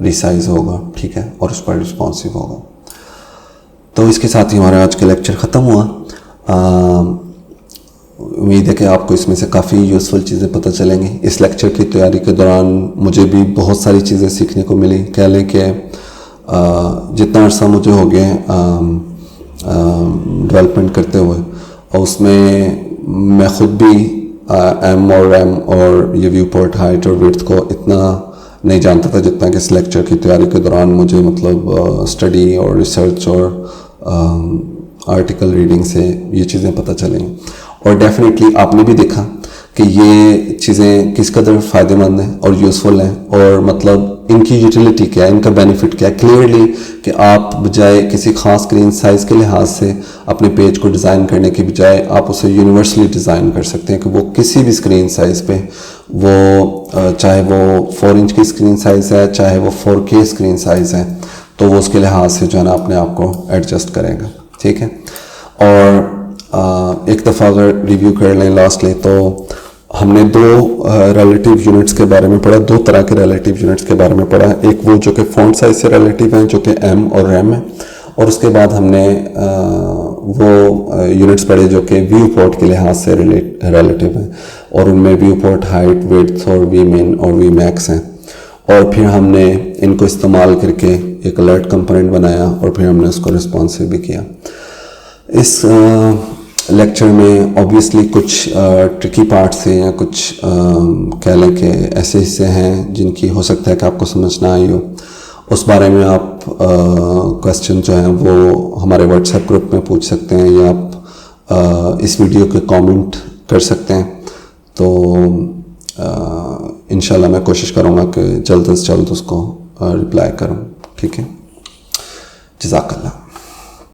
रिसाइज होगा। ठीक है, और उस पर रिस्पॉन्सिव होगा। तो इसके साथ ही हमारा आज का लेक्चर ख़त्म हुआ। उम्मीद है कि आपको इसमें से काफ़ी यूज़फुल चीज़ें पता चलेंगी। इस लेक्चर की तैयारी के दौरान मुझे भी बहुत सारी चीज़ें सीखने को मिली। कह लें कि जितना अर्सा मुझे हो गया डेवलपमेंट करते हुए, और उसमें मैं ख़ुद भी एम और एम और ये व्यू पोर्ट हाइट और विड्थ को इतना नहीं जानता था जितना कि इस लेक्चर की तैयारी के दौरान मुझे मतलब स्टडी और रिसर्च और आर्टिकल रीडिंग से ये चीज़ें पता चलें। और डेफिनेटली आपने भी देखा कि ये चीज़ें किस कदर फ़ायदेमंद हैं और यूज़फुल हैं और मतलब इनकी यूटिलिटी क्या है, इनका बेनिफिट क्या है। क्लियरली कि आप बजाय किसी ख़ास स्क्रीन साइज़ के लिहाज से अपने पेज को डिज़ाइन करने के बजाय आप उसे यूनिवर्सली डिज़ाइन कर सकते हैं कि वो किसी भी स्क्रीन साइज़ पे, वो चाहे वो 4 इंच की स्क्रीन साइज़ है, चाहे वो 4K स्क्रीन साइज़ है, तो वो उसके लिहाज से जो है ना अपने आप को एडजस्ट करेगा। ठीक है, और एक दफ़ा अगर रिव्यू कर लें लास्टली, तो हमने 2 रिलेटिव यूनिट्स के बारे में पढ़ा, 2 तरह के रिलेटिव यूनिट्स के बारे में पढ़ा। एक वो जो कि फ़ॉन्ट साइज से रिलेटिव हैं, जो कि M और RAM है, और उसके बाद हमने वो यूनिट्स पढ़े जो कि व्यू पोर्ट के लिहाज से रिलेटिव हैं, और उनमें व्यू पोर्ट हाइट, विड्थ और Vmin और Vmax हैं। और फिर हमने इनको इस्तेमाल करके एक अलर्ट कंपोनेंट बनाया और फिर हमने उसको रिस्पॉन्सिव भी किया। इस लेक्चर में ऑब्वियसली कुछ ट्रिकी पार्ट्स हैं या कुछ कह लें कि ऐसे हिस्से हैं जिनकी हो सकता है कि आपको समझ ना आई हो। उस बारे में आप क्वेश्चन जो हैं वो हमारे व्हाट्सएप ग्रुप में पूछ सकते हैं या आप इस वीडियो के कमेंट कर सकते हैं। तो इंशाल्लाह मैं कोशिश करूँगा कि जल्द से जल्द उसको रिप्लाई करूँ। ठीक है, जज़ाकल्लाह।